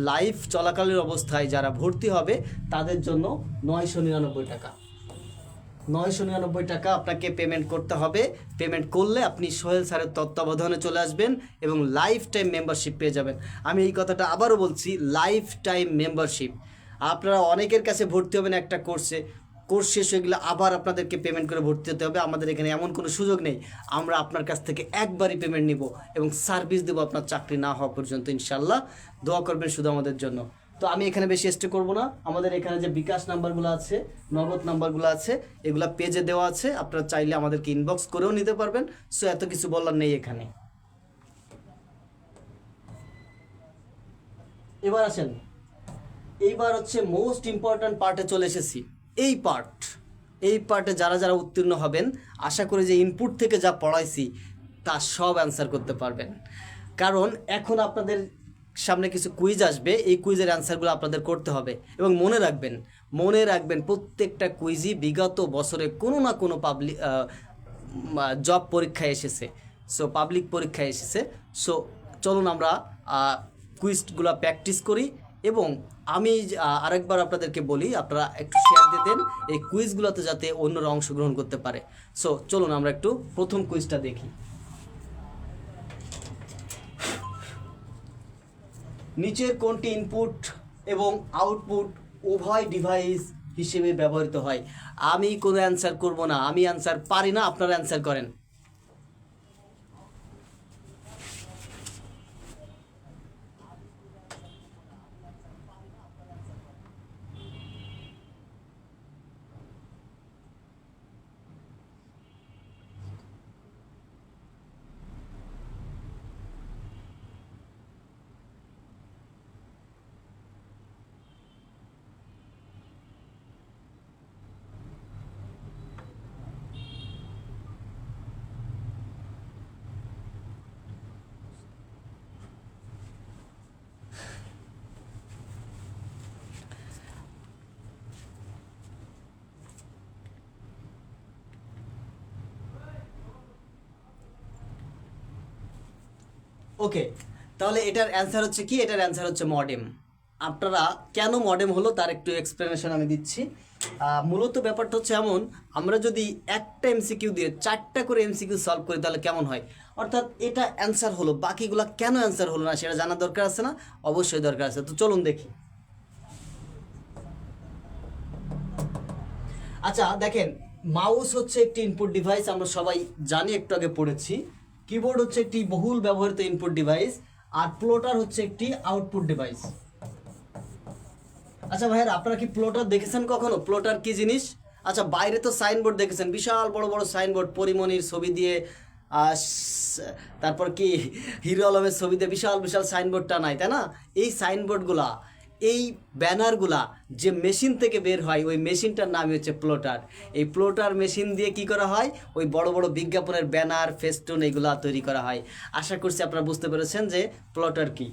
লাইভ চলাকালীন অবস্থায় যারা ভর্তি হবে তাদের জন্য 999 টাকা, 999 টাকা আপনাকে পেমেন্ট করতে হবে। পেমেন্ট করলে আপনি সোহেল স্যারের তত্ত্বাবধানে চলে আসবেন এবং লাইফ টাইম মেম্বারশিপ পেয়ে যাবেন। আমি এই কথাটা আবারও বলছি, লাইফ টাইম মেম্বারশিপ। আপনারা অনেকের কাছে ভর্তি হবেন একটা কোর্সে, কোর্স শেষ হয়ে গেলে আবার আপনাদেরকে পেমেন্ট করে ভর্তি হতে হবে। আমাদের এখানে এমন কোনো সুযোগ নেই, আমরা আপনার কাছ থেকে একবারই পেমেন্ট নিব এবং সার্ভিস দেবো আপনার চাকরি না হওয়া পর্যন্ত। ইনশাল্লাহ দোয়া করবেন শুধু আমাদের জন্য। তো আমি এখানে বেশি স্টে করব না, আমাদের এখানে যে বিকাশ নাম্বারগুলো আছে, নগদ নাম্বারগুলো আছে, এগুলো পেজে দেওয়া আছে, আপনারা চাইলে আমাদেরকে ইনবক্স করেও নিতে পারবেন। সো এত কিছু বলার নেই এখানে। এবার আসেন, এইবার হচ্ছে মোস্ট ইম্পর্ট্যান্ট পার্টে চলে এসেছি। এই পার্টে যারা যারা উত্তীর্ণ হবেন আশা করি যে ইনপুট থেকে যা পড়াইছি তা সব অ্যান্সার করতে পারবেন, কারণ এখন আপনাদের সামনে কিছু কুইজ আসবে, এই কুইজের অ্যান্সারগুলো আপনাদের করতে হবে। এবং মনে রাখবেন প্রত্যেকটা কুইজই বিগত বছরে কোনো না কোনো জব পরীক্ষায় এসেছে, সো পাবলিক পরীক্ষায় এসেছে। সো চলুন আমরা কুইজগুলো প্র্যাকটিস করি। এবং আমি আরেকবার আপনাদেরকে বলি, আপনারা একটু শেয়ার দিয়ে দেন এই কুইজগুলোতে যাতে অন্যরা অংশগ্রহণ করতে পারে। সো চলুন আমরা একটু প্রথম কুইজটা দেখি। নিচের কোনটি ইনপুট এবং আউটপুট উভয় ডিভাইস হিসেবে ব্যবহৃত হয়? আমি কোনো অ্যান্সার করব না, আমি অ্যান্সার পারি না, আপনারা অ্যান্সার করেন। ওকে, তাহলে এটার অ্যান্সার হচ্ছে কি? এটার অ্যান্সার হচ্ছে মডেম। আপনারা কেন মডেম হলো তার একটু এক্সপ্লেনেশন আমি দিচ্ছি। মূলত ব্যাপারটা হচ্ছে এমন, আমরা যদি একটা এমসিকিউ দিয়ে 4টা করে এমসিকিউ সলভ করি তাহলে কেমন হয়? অর্থাৎ এটা অ্যান্সার হলো, বাকিগুলো কেন অ্যান্সার হলো না সেটা জানার দরকার আছে না? অবশ্যই দরকার আছে। তো চলুন দেখি। আচ্ছা দেখেন, মাউস হচ্ছে একটি ইনপুট ডিভাইস, আমরা সবাই জানি, একটু আগে পড়েছি। কিবোর্ড হচ্ছে একটি বহুল ব্যবহৃত ইনপুট ডিভাইস, আর প্লটার হচ্ছে একটি আউটপুট ডিভাইস। আচ্ছা ভাইয়ার, আপনারা কি প্লটার দেখেছেন কখনো? প্লটার কি জিনিস? আচ্ছা বাইরে তো সাইনবোর্ড দেখেছেন, বিশাল বড় বড় সাইনবোর্ড, পরিমণির ছবি দিয়ে, তারপর কি হিরো আলমের ছবি দিয়ে বিশাল বিশাল সাইনবোর্ডটা নাই, তাই না? এই সাইনবোর্ডগুলা, এই ব্যানারগুলা যে মেশিন থেকে বের হয় ওই মেশিনটার নাম হচ্ছে প্লটার। এই প্লটার মেশিন দিয়ে কি করা হয়? ওই বড় বড় বিজ্ঞাপনের ব্যানার, ফেস্টুন এগুলা তৈরি করা হয়। আশা করছি আপনারা বুঝতে পেরেছেন যে প্লটার কি।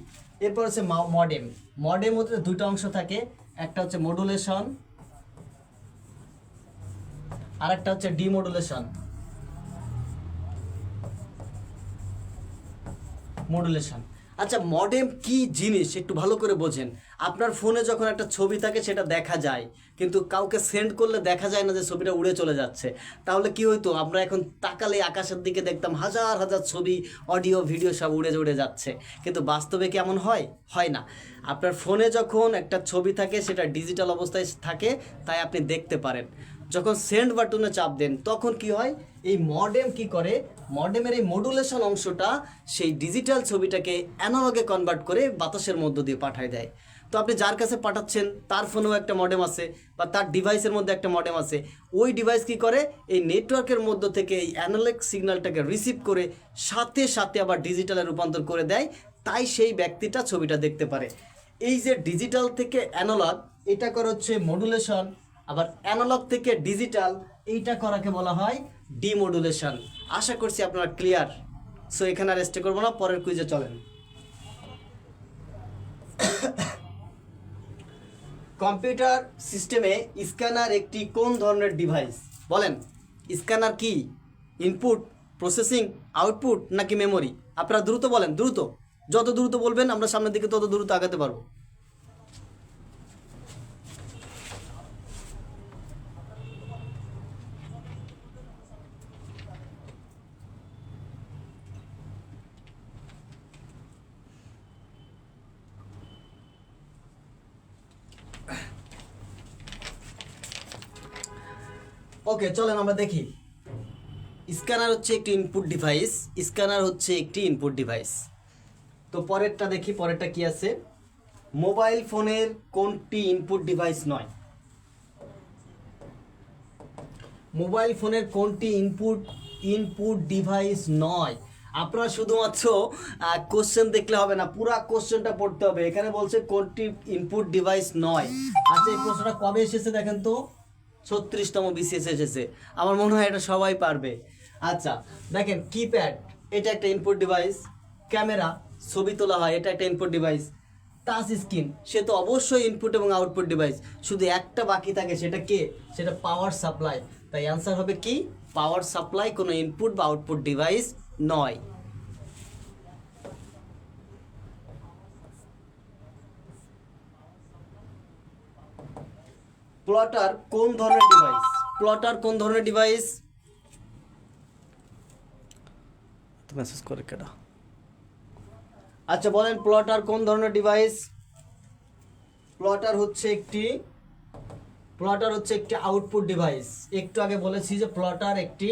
এরপর হচ্ছে মডেম। মডেম হচ্ছে 2টা অংশ থাকে, একটা হচ্ছে মডুলেশন আর একটা হচ্ছে ডিমডুলেশন। মডুলেশন। আচ্ছা, মডেম কি জিনিস একটু ভালো করে বোঝেন। আপনার ফোনে যখন একটা ছবি থাকে সেটা দেখা যায়, কিন্তু কাউকে সেন্ড করলে দেখা যায় না যে ছবিটা উড়ে চলে যাচ্ছে। তাহলে কি হইতো, আমরা এখন তাকালে আকাশের দিকে দেখতাম হাজার হাজার ছবি, অডিও, ভিডিও সব উড়ে উড়ে যাচ্ছে, কিন্তু বাস্তবে কেমন হয়? হয় না। আপনার ফোনে যখন একটা ছবি থাকে সেটা ডিজিটাল অবস্থায় থাকে, তাই আপনি দেখতে পারেন। যখন সেন্ড বাটনে চাপ দেন তখন কি হয়, এই মডেম কি করে, মডেমের এই মডুলেশন অংশটা সেই ডিজিটাল ছবিটাকে অ্যানালগে কনভার্ট করে বাতাসের মধ্য দিয়ে পাঠায় দেয়। তো আপনি যার কাছে পাঠাচ্ছেন তার ফোনেও একটা মডেম আছে, বা তার ডিভাইসের মধ্যে একটা মডেম আছে। ওই ডিভাইস কি করে, এই নেটওয়ার্কের মধ্য থেকে এই অ্যানালগ সিগন্যালটাকে রিসিভ করে সাথে সাথে আবার ডিজিটালে রূপান্তর করে দেয়, তাই সেই ব্যক্তিটা ছবিটা দেখতে পারে। এই যে ডিজিটাল থেকে অ্যানালগ, এটা করা হচ্ছে মডুলেশন। আবার অ্যানালগ থেকে ডিজিটাল, এইটা করাকে বলা হয় ডিমডুলেশন। আশা করছি আপনারা ক্লিয়ার। সো এখানে আর স্টে করবো না, পরের কুইজে চলেন। কম্পিউটার সিস্টেমে স্ক্যানার একটি কোন ধরনের ডিভাইস? বলেন, স্ক্যানার কি ইনপুট, প্রসেসিং, আউটপুট নাকি মেমোরি? আপনারা দ্রুত বলেন, দ্রুত। যত দ্রুত বলবেন আমরা সামনের দিকে তত দ্রুত আগাতে পারবো। ওকে, চলেন আমরা দেখি। স্ক্যানার হচ্ছে একটি ইনপুট ডিভাইস, স্ক্যানার হচ্ছে একটি ইনপুট ডিভাইস। তো পরেরটা দেখি, পরেরটা কি আছে। মোবাইল ফোনের কোনটি ইনপুট ডিভাইস নয়? মোবাইল ফোনের কোনটি ইনপুট ডিভাইস নয়? আপনারা শুধুমাত্র কোশ্চেন দেখলে হবে না, পুরো কোশ্চেনটা পড়তে হবে। এখানে বলছে কোনটি ইনপুট ডিভাইস নয়। আচ্ছা, এই প্রশ্নটা কবে এসেছে দেখেন তো? 36তম বিসিএস এসেছে। আমার মনে হয় এটা সবাই পারবে। আচ্ছা দেখেন, কিপ্যাড এটা একটা ইনপুট ডিভাইস, ক্যামেরা ছবি তোলা হয় এটা একটা ইনপুট ডিভাইস, টাচ স্ক্রিন সে তো অবশ্যই ইনপুট এবং আউটপুট ডিভাইস। শুধু একটা বাকি থাকে, সেটা কে? সেটা পাওয়ার সাপ্লাই। তাই অ্যান্সার হবে কি? পাওয়ার সাপ্লাই কোনো ইনপুট বা আউটপুট ডিভাইস নয়। প্লটার কোন ধরনের ডিভাইস? প্লটার কোন ধরনের ডিভাইস? মেসেজ করে কেডা? আচ্ছা বলেন, প্লটার কোন ধরনের ডিভাইস? প্লটার হচ্ছে একটি আউটপুট ডিভাইস। একটু আগে বলেছি যে প্লটার একটি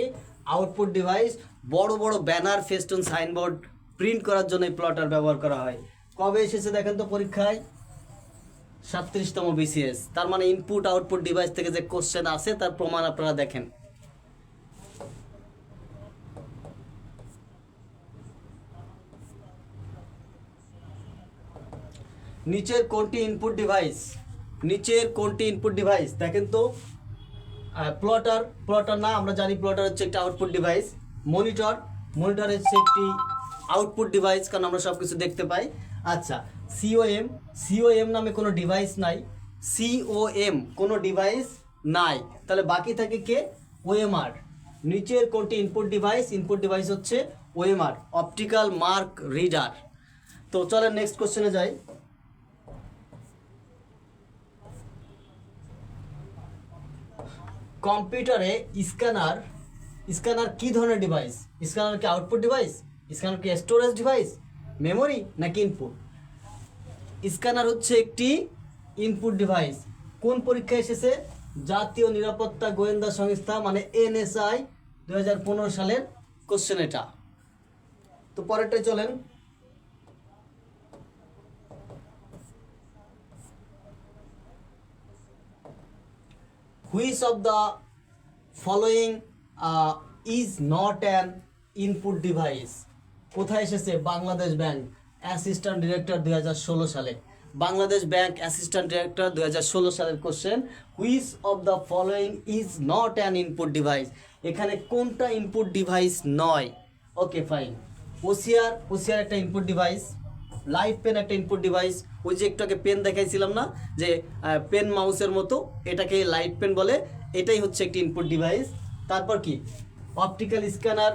আউটপুট ডিভাইস। বড় বড় ব্যানার, ফেস্টুন, সাইনবোর্ড প্রিন্ট করার জন্য এই প্লটার ব্যবহার করা হয়। কবে এসেছে দেখেন তো পরীক্ষায়? 37তম বিসিএস। তার মানে ইনপুট আউটপুট ডিভাইস থেকে যে কোশ্চেন আছে তার প্রমাণ আপনারা দেখেন। নিচের কোনটি ইনপুট ডিভাইস? দেখেন তো। প্লটার না, আমরা জানি প্লটার হচ্ছে একটা আউটপুট ডিভাইস। মনিটর হচ্ছে একটি আউটপুট ডিভাইস, কারণ আমরা সব কিছু দেখতে পাই। আচ্ছা, সিওএম নামে কোনো ডিভাইস নাই। কোনো ডিভাইস নাই, তাহলে বাকি থাকে কে? ওএমআর। নিচের কোনটি ইনপুট ডিভাইস হচ্ছে ওএমআর, অপটিক্যাল মার্ক রিডার। তো চলেন নেক্সট কোশ্চেনে যাই। কম্পিউটারে স্ক্যানার কি ধরনের ডিভাইস? স্ক্যানার কি আউটপুট ডিভাইস? স্ক্যানার কি স্টোরেজ ডিভাইস, মেমোরি নাকি ইনপুট? স্ক্যানার হচ্ছে একটি ইনপুট ডিভাইস। কোন পরীক্ষায় এসেছে? জাতীয় নিরাপত্তা গোয়েন্দা সংস্থা মানে এনএসআই 2015 সালের কোশ্চেন এটা। তো পরেরটাই চলেন। Which of the following is not an input device? কোথায় এসেছে? বাংলাদেশ ব্যাংক অ্যাসিস্ট্যান্ট ডিরেক্টর 2016 সালে। বাংলাদেশ ব্যাংক অ্যাসিস্ট্যান্ট ডিরেক্টর 2016 সালের question, which of the following is not an input device? এখানে কোনটা ইনপুট ডিভাইস নয়? Okay fine. ওসিআর একটা ইনপুট ডিভাইস। লাইট পেন একটা ইনপুট ডিভাইস। ওই যে একটু আগে পেন দেখাইছিলাম না, যে পেন মাউসের মতো, এটাকে লাইট পেন বলে, এটাই হচ্ছে একটি ইনপুট ডিভাইস। তারপর কি? অপটিক্যাল স্ক্যানার,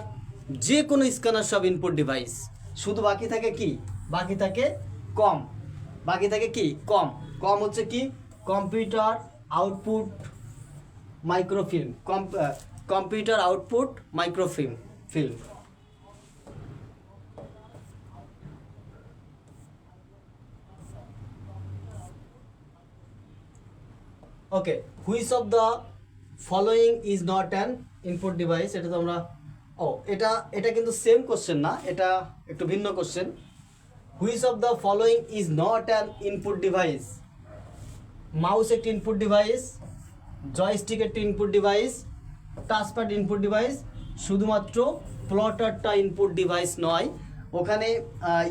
যে কোনো স্ক্যানার সব ইনপুট ডিভাইস। শুধু বাকি থাকে কি, বাকি থাকে কম, বাকি থাকে কি কম। কম হচ্ছে কি computer output microfilm, computer output microfilm film. Okay, which of the following is not an input device, এটা তো আমরা, ও এটা এটা কিন্তু সেম কোশ্চেন না, এটা একটু ভিন্ন question. Which of the following is not an input device? Mouse একটি ইনপুট ডিভাইস, জয়স্টিক একটি input device, touchpad input device, শুধুমাত্র প্লটারটা ইনপুট ডিভাইস নয়। ওখানে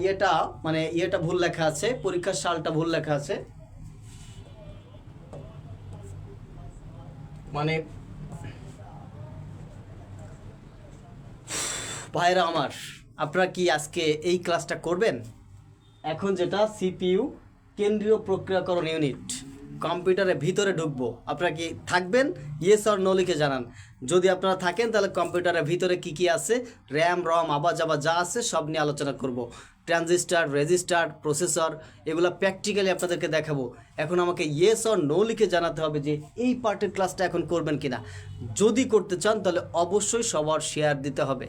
ইয়েটা ভুল লেখা আছে, পরীক্ষার সালটা ভুল লেখা আছে। মানে ভাইরা আমার, আপনারা কি আজকে এই ক্লাসটা করবেন? এখন যেটা সিপিইউ কেন্দ্রীয় প্রক্রিয়াকরণ ইউনিট, কম্পিউটারের ভিতরে ঢুকবো, আপনারা কি থাকবেন? ইয়েস অর নো লিখে জানান। যদি আপনারা থাকেন তাহলে কম্পিউটারের ভিতরে কি কি আছে, র্যাম রম আবা যা আছে সব নিয়ে আলোচনা করব। ট্রানজিস্টার, রেজিস্টার, প্রসেসর, এগুলো প্র্যাকটিক্যালি আপনাদেরকে দেখাবো। এখন আমাকে ইয়েস অর নো লিখে জানাতে হবে যে এই পার্টের ক্লাসটা এখন করবেন কিনা। যদি করতে চান তাহলে অবশ্যই সবার শেয়ার দিতে হবে।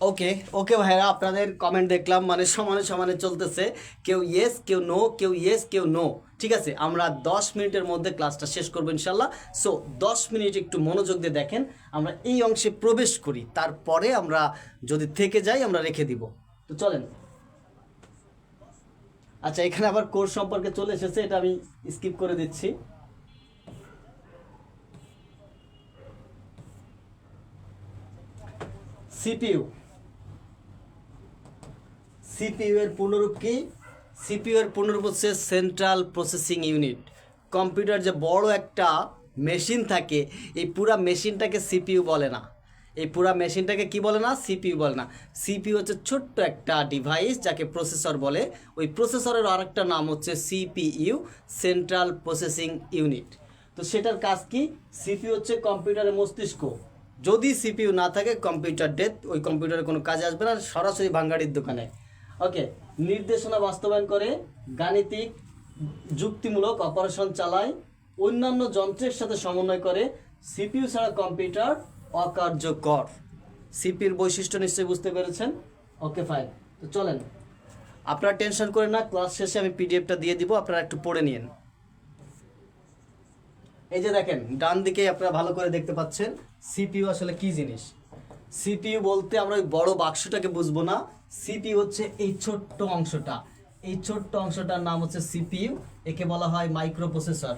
ওকে ওকে ভাইরা, আপনাদের কমেন্ট দেখলাম, মানে সমানে সমানে চলতেছে, কেউ ইয়েস কেউ নো, কেউ ইয়েস কেউ নো। ঠিক আছে, আমরা 10 মিনিটের মধ্যে ক্লাসটা শেষ করবো ইনশাল্লাহ। সো 10 মিনিট একটু মনোযোগ দিয়ে দেখেন, আমরা এই অংশে প্রবেশ করি, তারপরে আমরা যদি থেকে যাই আমরা রেখে দিব। তো চলেন। আচ্ছা, এখানে আবার কোর্স সম্পর্কে চলে এসেছে, এটা আমি স্কিপ করে দিচ্ছি। সিপিইউ, সিপিইউ এর পূর্ণরূপ কি? সিপিইউ এর পূর্ণরূপ হচ্ছে সেন্ট্রাল প্রসেসিং ইউনিট। কম্পিউটার যে বড় একটা মেশিন থাকে, এই পুরা মেশিনটাকে সিপিইউ বলে না। এই পুরা মেশিনটাকে কি বলে না? সিপিইউ বলে না। সিপিইউ হচ্ছে ছোট্ট একটা ডিভাইস যাকে প্রসেসর বলে। ওই প্রসেসরের আরেকটা নাম হচ্ছে সিপিইউ, সেন্ট্রাল প্রসেসিং ইউনিট। তো সেটার কাজ কি? সিপিইউ হচ্ছে কম্পিউটারের মস্তিষ্ক। যদি সিপিইউ না থাকে কম্পিউটার ডেথ, ওই কম্পিউটারে কোনো কাজে আসবে না, সরাসরি ভাঙ্গাড়ির দোকানে। ওকে, নির্দেশনা বাস্তবায়ন করে, গাণিতিক যুক্তিমূলক অপারেশন চালায়, অন্যান্য যন্ত্রের সাথে সমন্বয় করে। সিপিইউ ছাড়া কম্পিউটার অকার্যকর। সিপিইউর বৈশিষ্ট্য নিশ্চয়ই বুঝতে পেরেছেন। ওকে ফাইন, তো চলেন, আপনারা টেনশন করেন না, ক্লাস শেষে আমি পিডিএফটা দিয়ে দিব, আপনারা একটু পড়ে নিন। এই যে দেখেন ডান দিকে আপনারা ভালো করে দেখতে পাচ্ছেন সিপিইউ আসলে কি জিনিস। সিপিইউ বলতে আমরা ওই বড় বাক্সটাকে বুঝবো না, সিপিইউ হচ্ছে এই ছোট্ট অংশটা, এই ছোট্ট অংশটার নাম হচ্ছে সিপিইউ। একে বলা হয় microprocessor.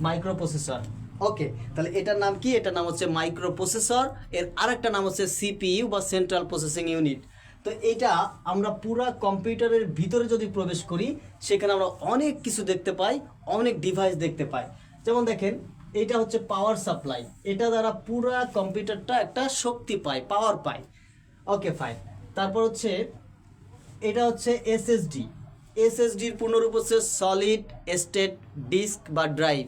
Microprocessor. Okay, তাহলে এটার নাম কি? এটার নাম হচ্ছে মাইক্রো প্রসেসর। এর আরেকটা নাম হচ্ছে সিপিইউ বা সেন্ট্রাল প্রসেসিং ইউনিট। তো এটা আমরা পুরা কম্পিউটারের ভিতরে যদি প্রবেশ করি, সেখানে আমরা অনেক কিছু দেখতে পাই, অনেক ডিভাইস দেখতে পাই। যেমন দেখেন, এটা হচ্ছে পাওয়ার সাপ্লাই, এটা দ্বারা পুরা কম্পিউটারটা একটা শক্তি পায়, পাওয়ার পায়। Okay fine. তারপর হচ্ছে এটা হচ্ছে এসএসডি। এসএসডির পূর্ণরূপ হচ্ছে সলিড স্টেট ডিস্ক বা ড্রাইভ।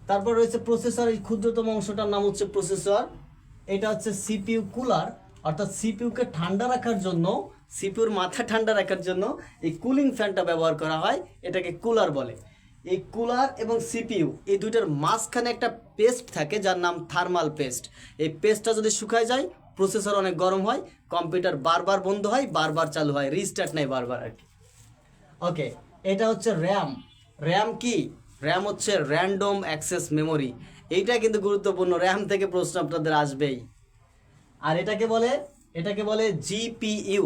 তারপর রয়েছে প্রসেসর, এই ক্ষুদ্রতম অংশটার নাম হচ্ছে প্রসেসর। এটা হচ্ছে সিপিইউ কুলার, অর্থাৎ সিপিইউকে ঠান্ডা রাখার জন্য, সিপিইউর মাথা ঠান্ডা রাখার জন্য এই কুলিং ফ্যানটা ব্যবহার করা হয়, এটাকে কুলার বলে। এই কুলার এবং সিপিইউ এই দুইটার মাঝখানে একটা পেস্ট থাকে যার নাম থার্মাল পেস্ট। এই পেস্টটা যদি শুকায় যায়, প্রসেসর অনেক গরম হয়, কম্পিউটার বারবার বন্ধ হয়, বারবার চালু হয়, রিস্টার্ট নেয় বারবার আর কি। ওকে, এটা হচ্ছে র্যাম। র্যাম কি? র্যাম হচ্ছে র্যান্ডম অ্যাক্সেস মেমোরি। এইটা কিন্তু গুরুত্বপূর্ণ, র্যাম থেকে প্রশ্ন আপনাদের আসবেই। আর এটাকে বলে GPU.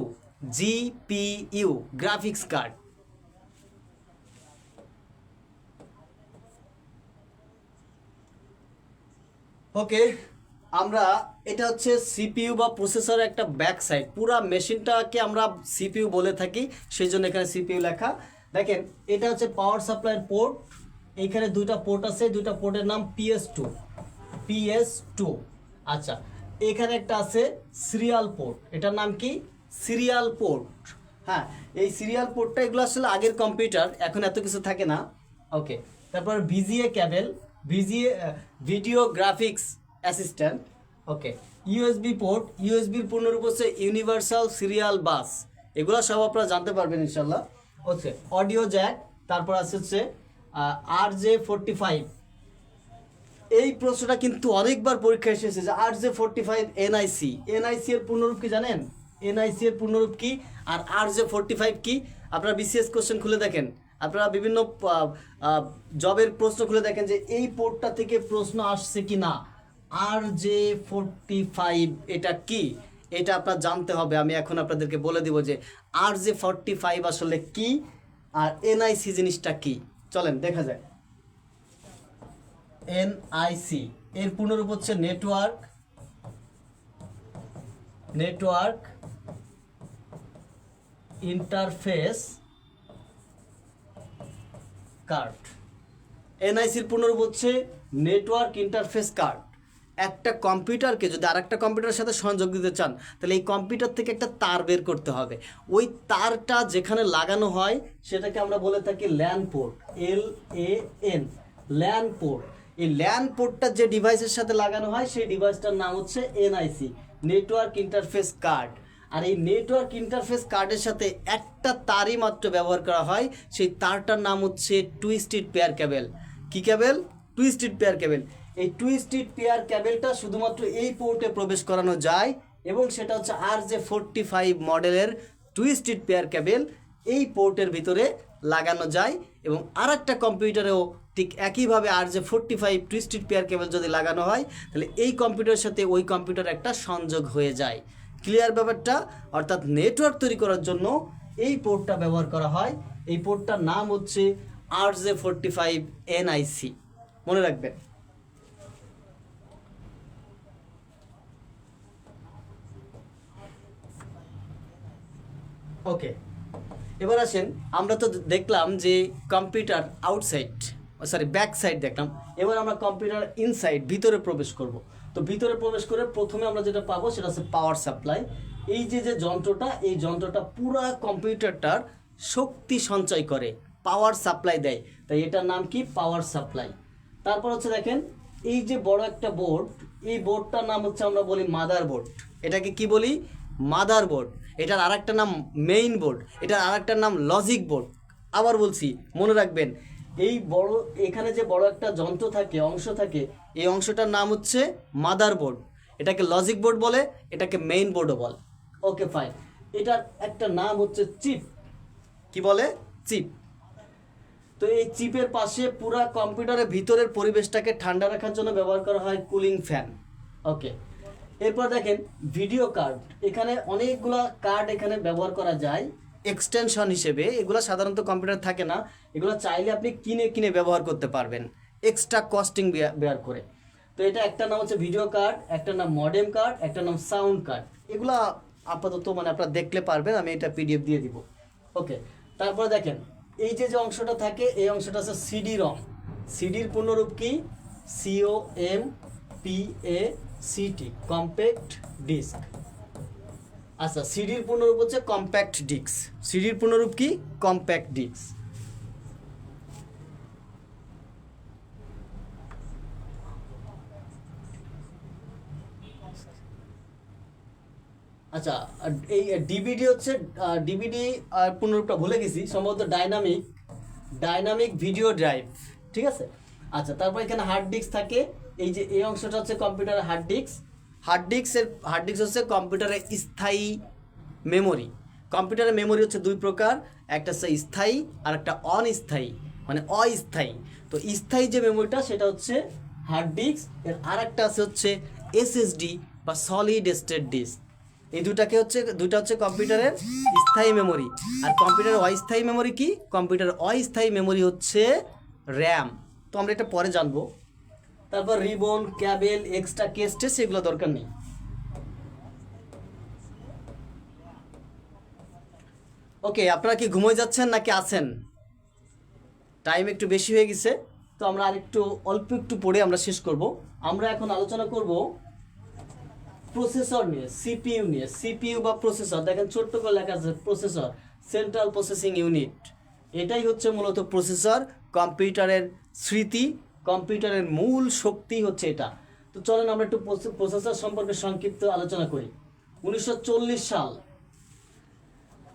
GPU graphics card. Okay, আমরা এটা হচ্ছে সিপিইউ বা প্রসেসরের একটা ব্যাক সাইড, পুরা মেশিনটাকে আমরা সিপিইউ বলে থাকি, সেই জন্য এখানে সিপিইউ লেখা। দেখেন এটা হচ্ছে পাওয়ার সাপ্লাইয়ের পোর্ট, এইখানে দুইটা পোর্ট আছে, দুইটা পোর্টের নাম PS2। আচ্ছা, এখানে একটা আছে সিরিয়াল পোর্ট, এটার নাম কি? Serial port. হ্যাঁ, এই সিরিয়াল পোর্টটা এগুলো আসলে আগের কম্পিউটার, এখন এত কিছু থাকে না। ওকে, তারপর VGA cable, VGA video graphics assistant. Okay, USB port, ইউএসবির পূর্ণরূপ হচ্ছে ইউনিভার্সাল সিরিয়াল বাস, এগুলো সব আপনারা জানতে পারবেন ইনশাল্লাহ। হচ্ছে অডিও জ্যাক, তারপর আছে হচ্ছে RJ45। এই প্রশ্নটা কিন্তু অনেকবার পরীক্ষায় এসেছে যে RJ45 এনআইসি এর পূর্ণরূপ কি জানেন? এনআইসি এর পূর্ণরূপ কি আর RJ45 কি? আপনারা বিসিএস কোশ্চেন খুলে দেখেন, আপনারা বিভিন্ন জবের প্রশ্ন খুলে দেখেন যে এই পোর্টটা থেকে প্রশ্ন আসছে কি না। RJ45 এটা কি, এটা আপনার জানতে হবে। আমি এখন আপনাদেরকে বলে দিব যে RJ45 আসলে কি আর এনআইসি জিনিসটা কি। চলেন দেখা যায়। এনআইসি এর পূর্ণরূপ হচ্ছে নেটওয়ার্ক ইন্টারফেস কার্ড। এনআইসির পূর্ণরূপ হচ্ছে নেটওয়ার্ক ইন্টারফেস কার্ড। একটা কম্পিউটারকে যদি আরেকটা কম্পিউটারের সাথে সংযোগ দিতে চান, তাহলে এই কম্পিউটার থেকে একটা তার বের করতে হবে। ওই তারটা যেখানে লাগানো হয় সেটাকে আমরা বলে থাকি LAN port, LAN, LAN port. এই ল্যান পোর্টটা যে ডিভাইসের সাথে লাগানো হয় সেই ডিভাইসটার নাম হচ্ছে এনআইসি, নেটওয়ার্ক ইন্টারফেস কার্ড। আর এই নেটওয়ার্ক ইন্টারফেস কার্ডের সাথে একটা তারই মাত্র ব্যবহার করা হয়, সেই তারটার নাম হচ্ছে টুইস্টেড পেয়ার কেবল। কি কেবল? Twisted pair cable. এই টুইস্টেড পেয়ার কেবলটা শুধুমাত্র এই পোর্টে প্রবেশ করানো যায়, এবং সেটা হচ্ছে RJ45 মডেলের টুইস্টেড পেয়ার কেবল এই পোর্টের ভিতরে লাগানো যায়। এবং আর একটা কম্পিউটারেও ঠিক একইভাবে RJ45 টুইস্টেড পেয়ার কেবল যদি লাগানো হয়, তাহলে এই কম্পিউটারের সাথে ওই কম্পিউটার একটা সংযোগ হয়ে যায়। ক্লিয়ার ব্যাপারটা? অর্থাৎ নেটওয়ার্ক তৈরি করার জন্য এই পোর্টটা ব্যবহার করা হয়। এই পোর্টটার নাম হচ্ছে RJ45 এনআইসি, মনে রাখবেন। ওকে, এবার আসেন, আমরা তো দেখলাম যে কম্পিউটার আউটসাইড, ব্যাক সাইড দেখলাম। এবার আমরা কম্পিউটার ইনসাইড, ভিতরে প্রবেশ করব। তো ভিতরে প্রবেশ করে প্রথমে আমরা যেটা পাবো সেটা হচ্ছে পাওয়ার সাপ্লাই। এই যে যন্ত্রটা, এই যন্ত্রটা পুরা কম্পিউটারটার শক্তি সঞ্চয় করে, পাওয়ার সাপ্লাই দেয়, তাই এটার নাম কি? Power supply. তারপর হচ্ছে দেখেন, এই যে বড় একটা বোর্ড, এই বোর্ডটার নাম হচ্ছে আমরা বলি মাদার বোর্ড। এটাকে কি বলি? Mother board. এটার আরেকটা নাম মেইন বোর্ড, এটার আরেকটা নাম লজিক বোর্ড। আবার বলছি, মনে রাখবেন, এই বড় এখানে যে বড় একটা যন্ত্র থাকে, অংশ থাকে, এই অংশটার নাম হচ্ছে মাদার বোর্ড। এটাকে লজিক বোর্ড বলে, এটাকে মেইন বোর্ডও বলে। Okay fine. এটার একটা নাম হচ্ছে চিপ। কি বলে? চিপ। তো এই চিপের পাশে পুরা কম্পিউটারের ভিতরের পরিবেশটাকে ঠান্ডা রাখার জন্য ব্যবহার করা হয় কুলিং ফ্যান। ওকে, এরপর দেখেন ভিডিও কার্ড। এখানে অনেকগুলা কার্ড এখানে ব্যবহার করা যায় এক্সটেনশন হিসেবে। এগুলো সাধারণত কম্পিউটার থাকে না, এগুলো চাইলে আপনি কিনে ব্যবহার করতে পারবেন এক্সট্রা কস্টিং বেয়ার করে। তো এটা একটা নাম হচ্ছে ভিডিও কার্ড, একটা নাম মডেম কার্ড, একটা নাম সাউন্ড কার্ড। এগুলা আপাতত আপনারা দেখলে পারবেন, আমি এটা PDF দিয়ে দিব। ওকে, তারপরে দেখেন এই যে অংশটা থাকে, এই অংশটা হচ্ছে সিডি রম। সিডির পূর্ণরূপ কি? COMPACT, compact disc. আচ্ছা, সিডির পূর্ণরূপ হচ্ছে কম্প্যাক্ট ডিস্ক। সিডির পূর্ণরূপ কি? Compact disc. আচ্ছা, এই ডিভিডি হচ্ছে ডিভিডি পূর্ণরূপটা ভুলে গেছি, সম্ভবত ডাইনামিক ভিডিও ড্রাইভ। ঠিক আছে। আচ্ছা, তারপর এখানে হার্ড ডিস্ক থাকে। এই যে এই অংশটা হচ্ছে কম্পিউটারের হার্ড ডিস্ক। হার্ড ডিস্ক হচ্ছে কম্পিউটারের স্থায়ী মেমোরি। কম্পিউটারের মেমোরি হচ্ছে দুই প্রকার, একটা হচ্ছে স্থায়ী আর একটা অস্থায়ী। তো স্থায়ী যে মেমোরিটা সেটা হচ্ছে হার্ড ডিস্ক, এর আর একটা হচ্ছে SSD বা সলিড স্টেট ডিস্ক। এই দুইটা হচ্ছে কম্পিউটারের স্থায়ী মেমোরি। আর কম্পিউটারের অস্থায়ী মেমোরি কি? কম্পিউটারের অস্থায়ী মেমোরি হচ্ছে র্যাম। তো আমরা এটা পরে জানবো। তারপর রিবন, ক্যাবেল, এক্সট্রা কেস্টে সেগুলো দরকার নেই। ওকে, আপনারা কি ঘুমোয় যাচ্ছেন নাকি আছেন? টাইম একটু বেশি হয়ে গেছে, তো আমরা আরেকটু অল্প একটু পড়ে আমরা শেষ করব। আমরা এখন আলোচনা করব প্রসেসর নিয়ে, সিপিইউ নিয়ে। সিপিইউ বা প্রসেসর, দেখেন ছোট্ট করে লেখা আছে প্রসেসর, সেন্ট্রাল প্রসেসিং ইউনিট। এটাই হচ্ছে মূলত প্রসেসর, কম্পিউটারের স্মৃতি, কম্পিউটারের মূল শক্তি হচ্ছে এটা। তো চলেন আমরা একটু প্রসেসর সম্পর্কে সংক্ষিপ্ত আলোচনা করি। 1940 সাল।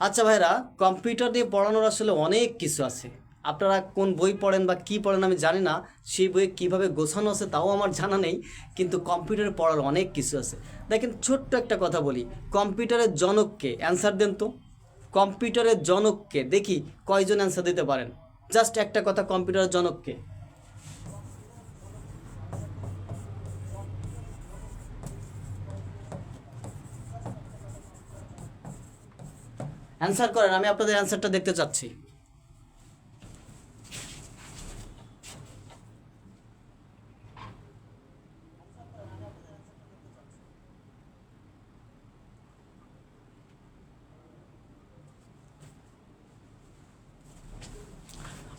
আচ্ছা ভাইরা, কম্পিউটার দিয়ে পড়ানোর আসলে অনেক কিছু আছে। আপনারা কোন বই পড়েন বা কী পড়েন আমি জানি না, সেই বইয়ে কীভাবে গোছানো আছে তাও আমার জানা নেই, কিন্তু কম্পিউটারে পড়ার অনেক কিছু আছে। দেখেন ছোট্ট একটা কথা বলি, কম্পিউটারের জনককে অ্যান্সার দেন তো। কম্পিউটারের জনককে দেখি কয়জন অ্যান্সার দিতে পারেন। জাস্ট একটা কথা, কম্পিউটারের জনককে অ্যান্সার করেন, আমি আপনাদের অ্যান্সারটা দেখতে চাচ্ছি।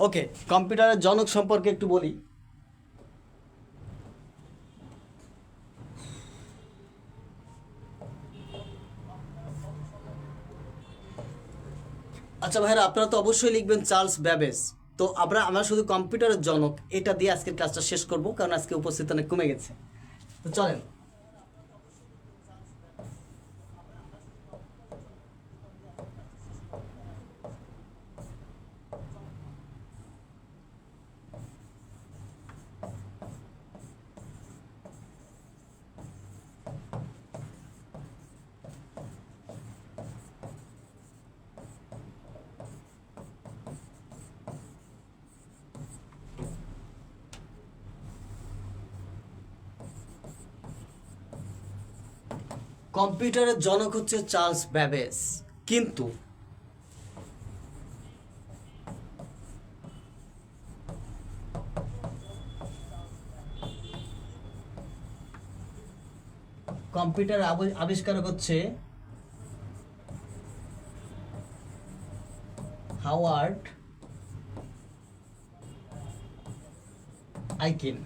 ওকে, কম্পিউটারের জনক সম্পর্কে একটু বলি। আচ্ছা ভাইরা, আপনারা তো অবশ্যই লিখবেন চার্লস ব্যাবেজ। তো আমরা শুধু কম্পিউটারের জনক এটা দিয়ে আজকের ক্লাসটা শেষ করব, কারণ আজকে উপস্থিত অনেক কমে গেছে। তো চলেন। কম্পিউটারের জনক হচ্ছে চার্লস ব্যাবেজ, কিন্তু কম্পিউটার আবিষ্কারক হচ্ছে হাওয়ার্ড আইকিন।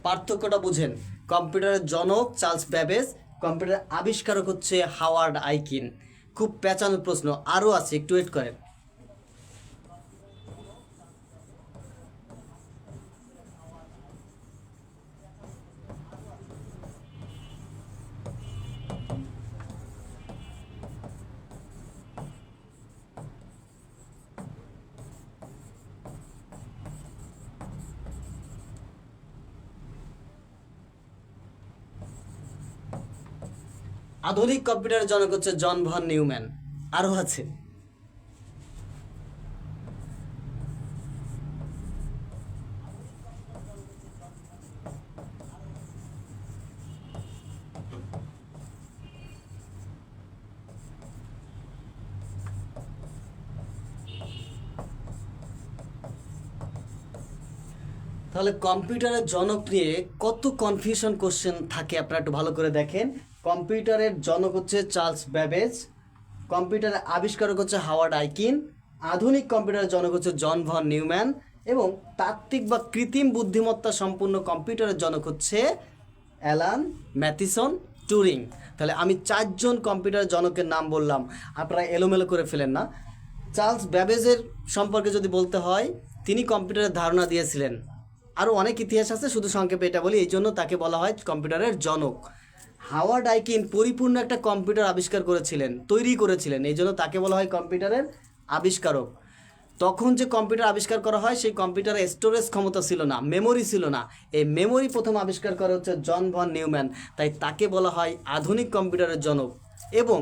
পার্থক্যটা বুঝেন, কম্পিউটারের জনক চার্লস ব্যাবেজ, কম্পিউটার আবিষ্কারক হচ্ছে হাওয়ার্ড আইকিন। খুব পেঁচানো প্রশ্ন, আরও আছে, একটু ওয়েট করেন। আধুনিক কম্পিউটারের জনক হচ্ছে জন ভন নিউম্যান। আরও আছে। তাহলে কম্পিউটারের জনক নিয়ে কত কনফিউশন কোশ্চেন থাকে, আপনারা একটু ভালো করে দেখেন। কম্পিউটারের জনক হচ্ছে চার্লস ব্যাবেজ, কম্পিউটারের আবিষ্কারক হচ্ছে হাওয়ার্ড আইকিন, আধুনিক কম্পিউটারের জনক হচ্ছে জন ভন নিউম্যান, এবং তাত্ত্বিক বা কৃত্রিম বুদ্ধিমত্তা সম্পূর্ণ কম্পিউটারের জনক হচ্ছে অ্যালান ম্যাথিসন টুরিং। তাহলে আমি চারজন কম্পিউটারের জনকের নাম বললাম, আপনারা এলোমেলো করে ফেলেন না। চার্লস ব্যাবেজের সম্পর্কে যদি বলতে হয়, তিনি কম্পিউটারের ধারণা দিয়েছিলেন। আরও অনেক ইতিহাস আছে, শুধু সংক্ষেপে এটা বলি, এই জন্য তাকে বলা হয় কম্পিউটারের জনক। হাওয়ার্ড আইকিন পরিপূর্ণ একটা কম্পিউটার আবিষ্কার করেছিলেন, তৈরি করেছিলেন, এই জন্য তাকে বলা হয় কম্পিউটারের আবিষ্কারক। তখন যে কম্পিউটার আবিষ্কার করা হয়, সেই কম্পিউটারে স্টোরেজ ক্ষমতা ছিল না, মেমোরি ছিল না। এই মেমোরি প্রথম আবিষ্কার করা হচ্ছে জন ভন নিউম্যান, তাই তাকে বলা হয় আধুনিক কম্পিউটারের জনক। এবং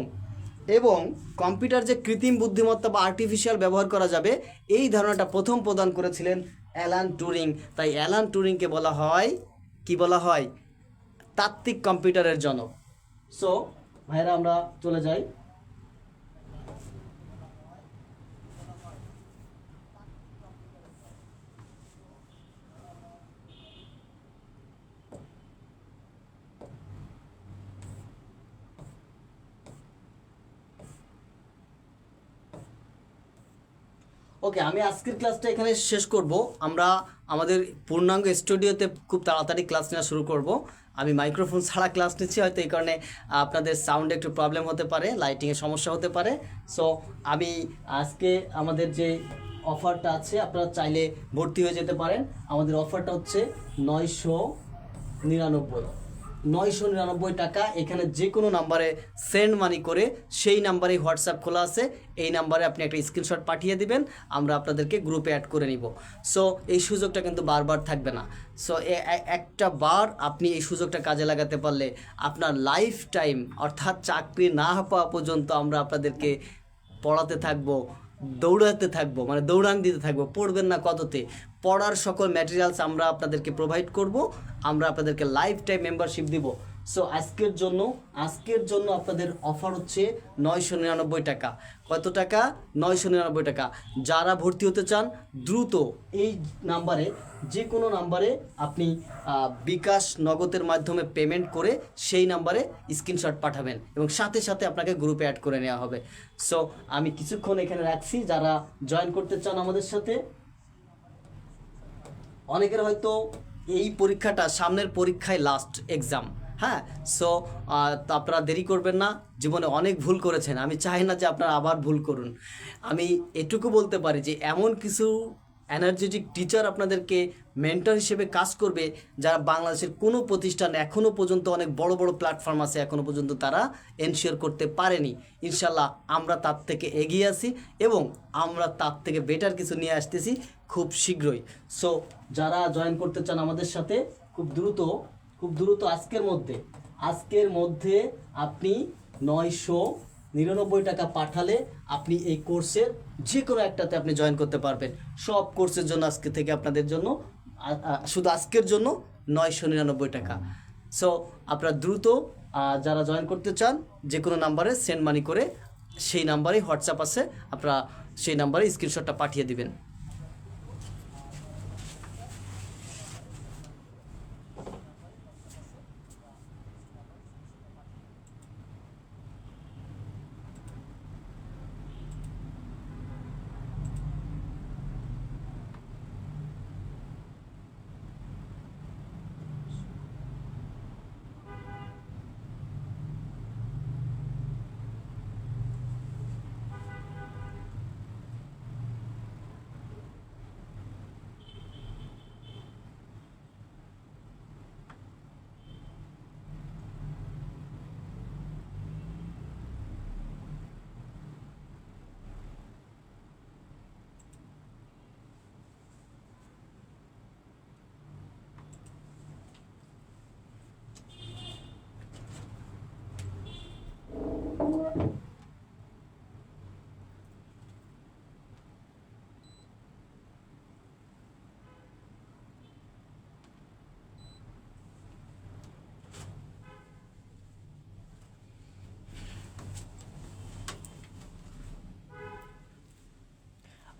এবং কম্পিউটার যে কৃত্রিম বুদ্ধিমত্তা বা আর্টিফিশিয়াল ব্যবহার করা যাবে, এই ধারণাটা প্রথম প্রদান করেছিলেন অ্যালান টুরিং। তাই অ্যালান টুরিংকে বলা হয়, কি বলা হয়, তাত্ত্বিক কম্পিউটারের জনক। সো ভাইরা, আমরা চলে যাই। ওকে, আমি আজকের ক্লাসটা এখানে শেষ করব। আমরা আমাদের পূর্ণাঙ্গ স্টুডিওতে খুব তাড়াতাড়ি ক্লাস নেওয়া শুরু করব। আমি মাইক্রোফোন ছাড়া ক্লাস নিচ্ছি, হয়তো এই কারণে আপনাদের সাউন্ডে একটু প্রবলেম হতে পারে, লাইটিংয়ের সমস্যা হতে পারে। সো আমি আজকে আমাদের যে অফারটা আছে, আপনারা চাইলে ভর্তি হয়ে যেতে পারেন। আমাদের অফারটা হচ্ছে 999 টাকা। এখানে যে কোনো নাম্বারে সেন্ড মানি করে, সেই নাম্বারে হোয়াটসঅ্যাপ খোলা আছে, এই নাম্বারে আপনি একটা স্ক্রিনশট পাঠিয়ে দিবেন, আমরা আপনাদেরকে গ্রুপে অ্যাড করে নিব। সো এই সুযোগটা কিন্তু বারবার থাকবে না। সো একটা বার আপনি এই সুযোগটা কাজে লাগাতে পারলে আপনার লাইফ টাইম, অর্থাৎ চাকরি না পাওয়া পর্যন্ত আমরা আপনাদেরকে পড়াতে থাকবো, দৌড়াতে থাকবো, মানে দৌড়ান দিতে থাকবো। পড়বেন না কততে, পড়ার সকল ম্যাটেরিয়ালস আমরা আপনাদেরকে প্রোভাইড করব, আমরা আপনাদেরকে লাইফ টাইম মেম্বারশিপ দিব। সো আজকের জন্য আপনাদের অফার হচ্ছে 999 টাকা। কত টাকা? 999 টাকা। যারা ভর্তি হতে চান দ্রুত এই নাম্বারে, যে কোনো নাম্বারে আপনি বিকাশ নগদের মাধ্যমে পেমেন্ট করে সেই নাম্বারে স্ক্রিনশট পাঠাবেন এবং সাথে সাথে আপনাকে গ্রুপে অ্যাড করে নেওয়া হবে। সো আমি কিছুক্ষণ এখানে রাখছি, যারা জয়েন করতে চান আমাদের সাথে। অনেকের হয়তো এই পরীক্ষাটা সামনের পরীক্ষায় লাস্ট এক্সাম, হ্যাঁ। সো আপনারা দেরি করবেন না, জীবনে অনেক ভুল করেছেন, আমি চাই না যে আপনারা আবার ভুল করুন। আমি এটুকু বলতে পারি যে এমন কিছু এনার্জেটিক টিচার আপনাদেরকে মেন্টর হিসেবে কাজ করবে, যারা বাংলাদেশের কোনো প্রতিষ্ঠান এখনও পর্যন্ত, অনেক বড় বড় প্ল্যাটফর্ম আছে, এখনও পর্যন্ত তারা এনশিওর করতে পারেনি। ইনশাল্লাহ আমরা তার থেকে এগিয়ে আছি এবং আমরা তার থেকে বেটার কিছু নিয়ে আসতেছি খুব শীঘ্রই। সো যারা জয়েন করতে চান আমাদের সাথে, খুব দ্রুত আজকের মধ্যে আপনি 999 টাকা পাঠালে আপনি এই কোর্সের যে কোনো একটাতে আপনি জয়েন করতে পারবেন। সব কোর্সের জন্য আজকে থেকে আপনাদের জন্য, শুধু আজকের জন্য 999 টাকা। সো আপনারা দ্রুত যারা জয়েন করতে চান, যে কোনো নাম্বারে সেন্ড মানি করে, সেই নাম্বারেই হোয়াটসঅ্যাপ আছে, আপনারা সেই নাম্বারে স্ক্রিনশটটা পাঠিয়ে দিবেন।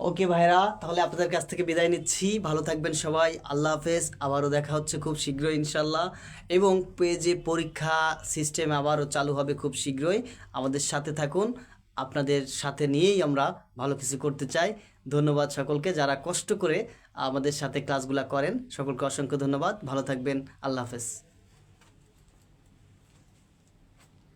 ওকে ভাইরা, তাহলে আপনাদের কাছ থেকে বিদায় নিচ্ছি। ভালো থাকবেন সবাই, আল্লাহ হাফেজ। আবারও দেখা হচ্ছে খুব শীঘ্রই ইনশাল্লাহ, এবং পেজে পরীক্ষা সিস্টেম আবারও চালু হবে খুব শীঘ্রই। আমাদের সাথে থাকুন, আপনাদের সাথে নিয়েই আমরা ভালো কিছু করতে চাই। ধন্যবাদ সকলকে, যারা কষ্ট করে আমাদের সাথে ক্লাসগুলো করেন, সকলকে অসংখ্য ধন্যবাদ। ভালো থাকবেন, আল্লাহ হাফেজ।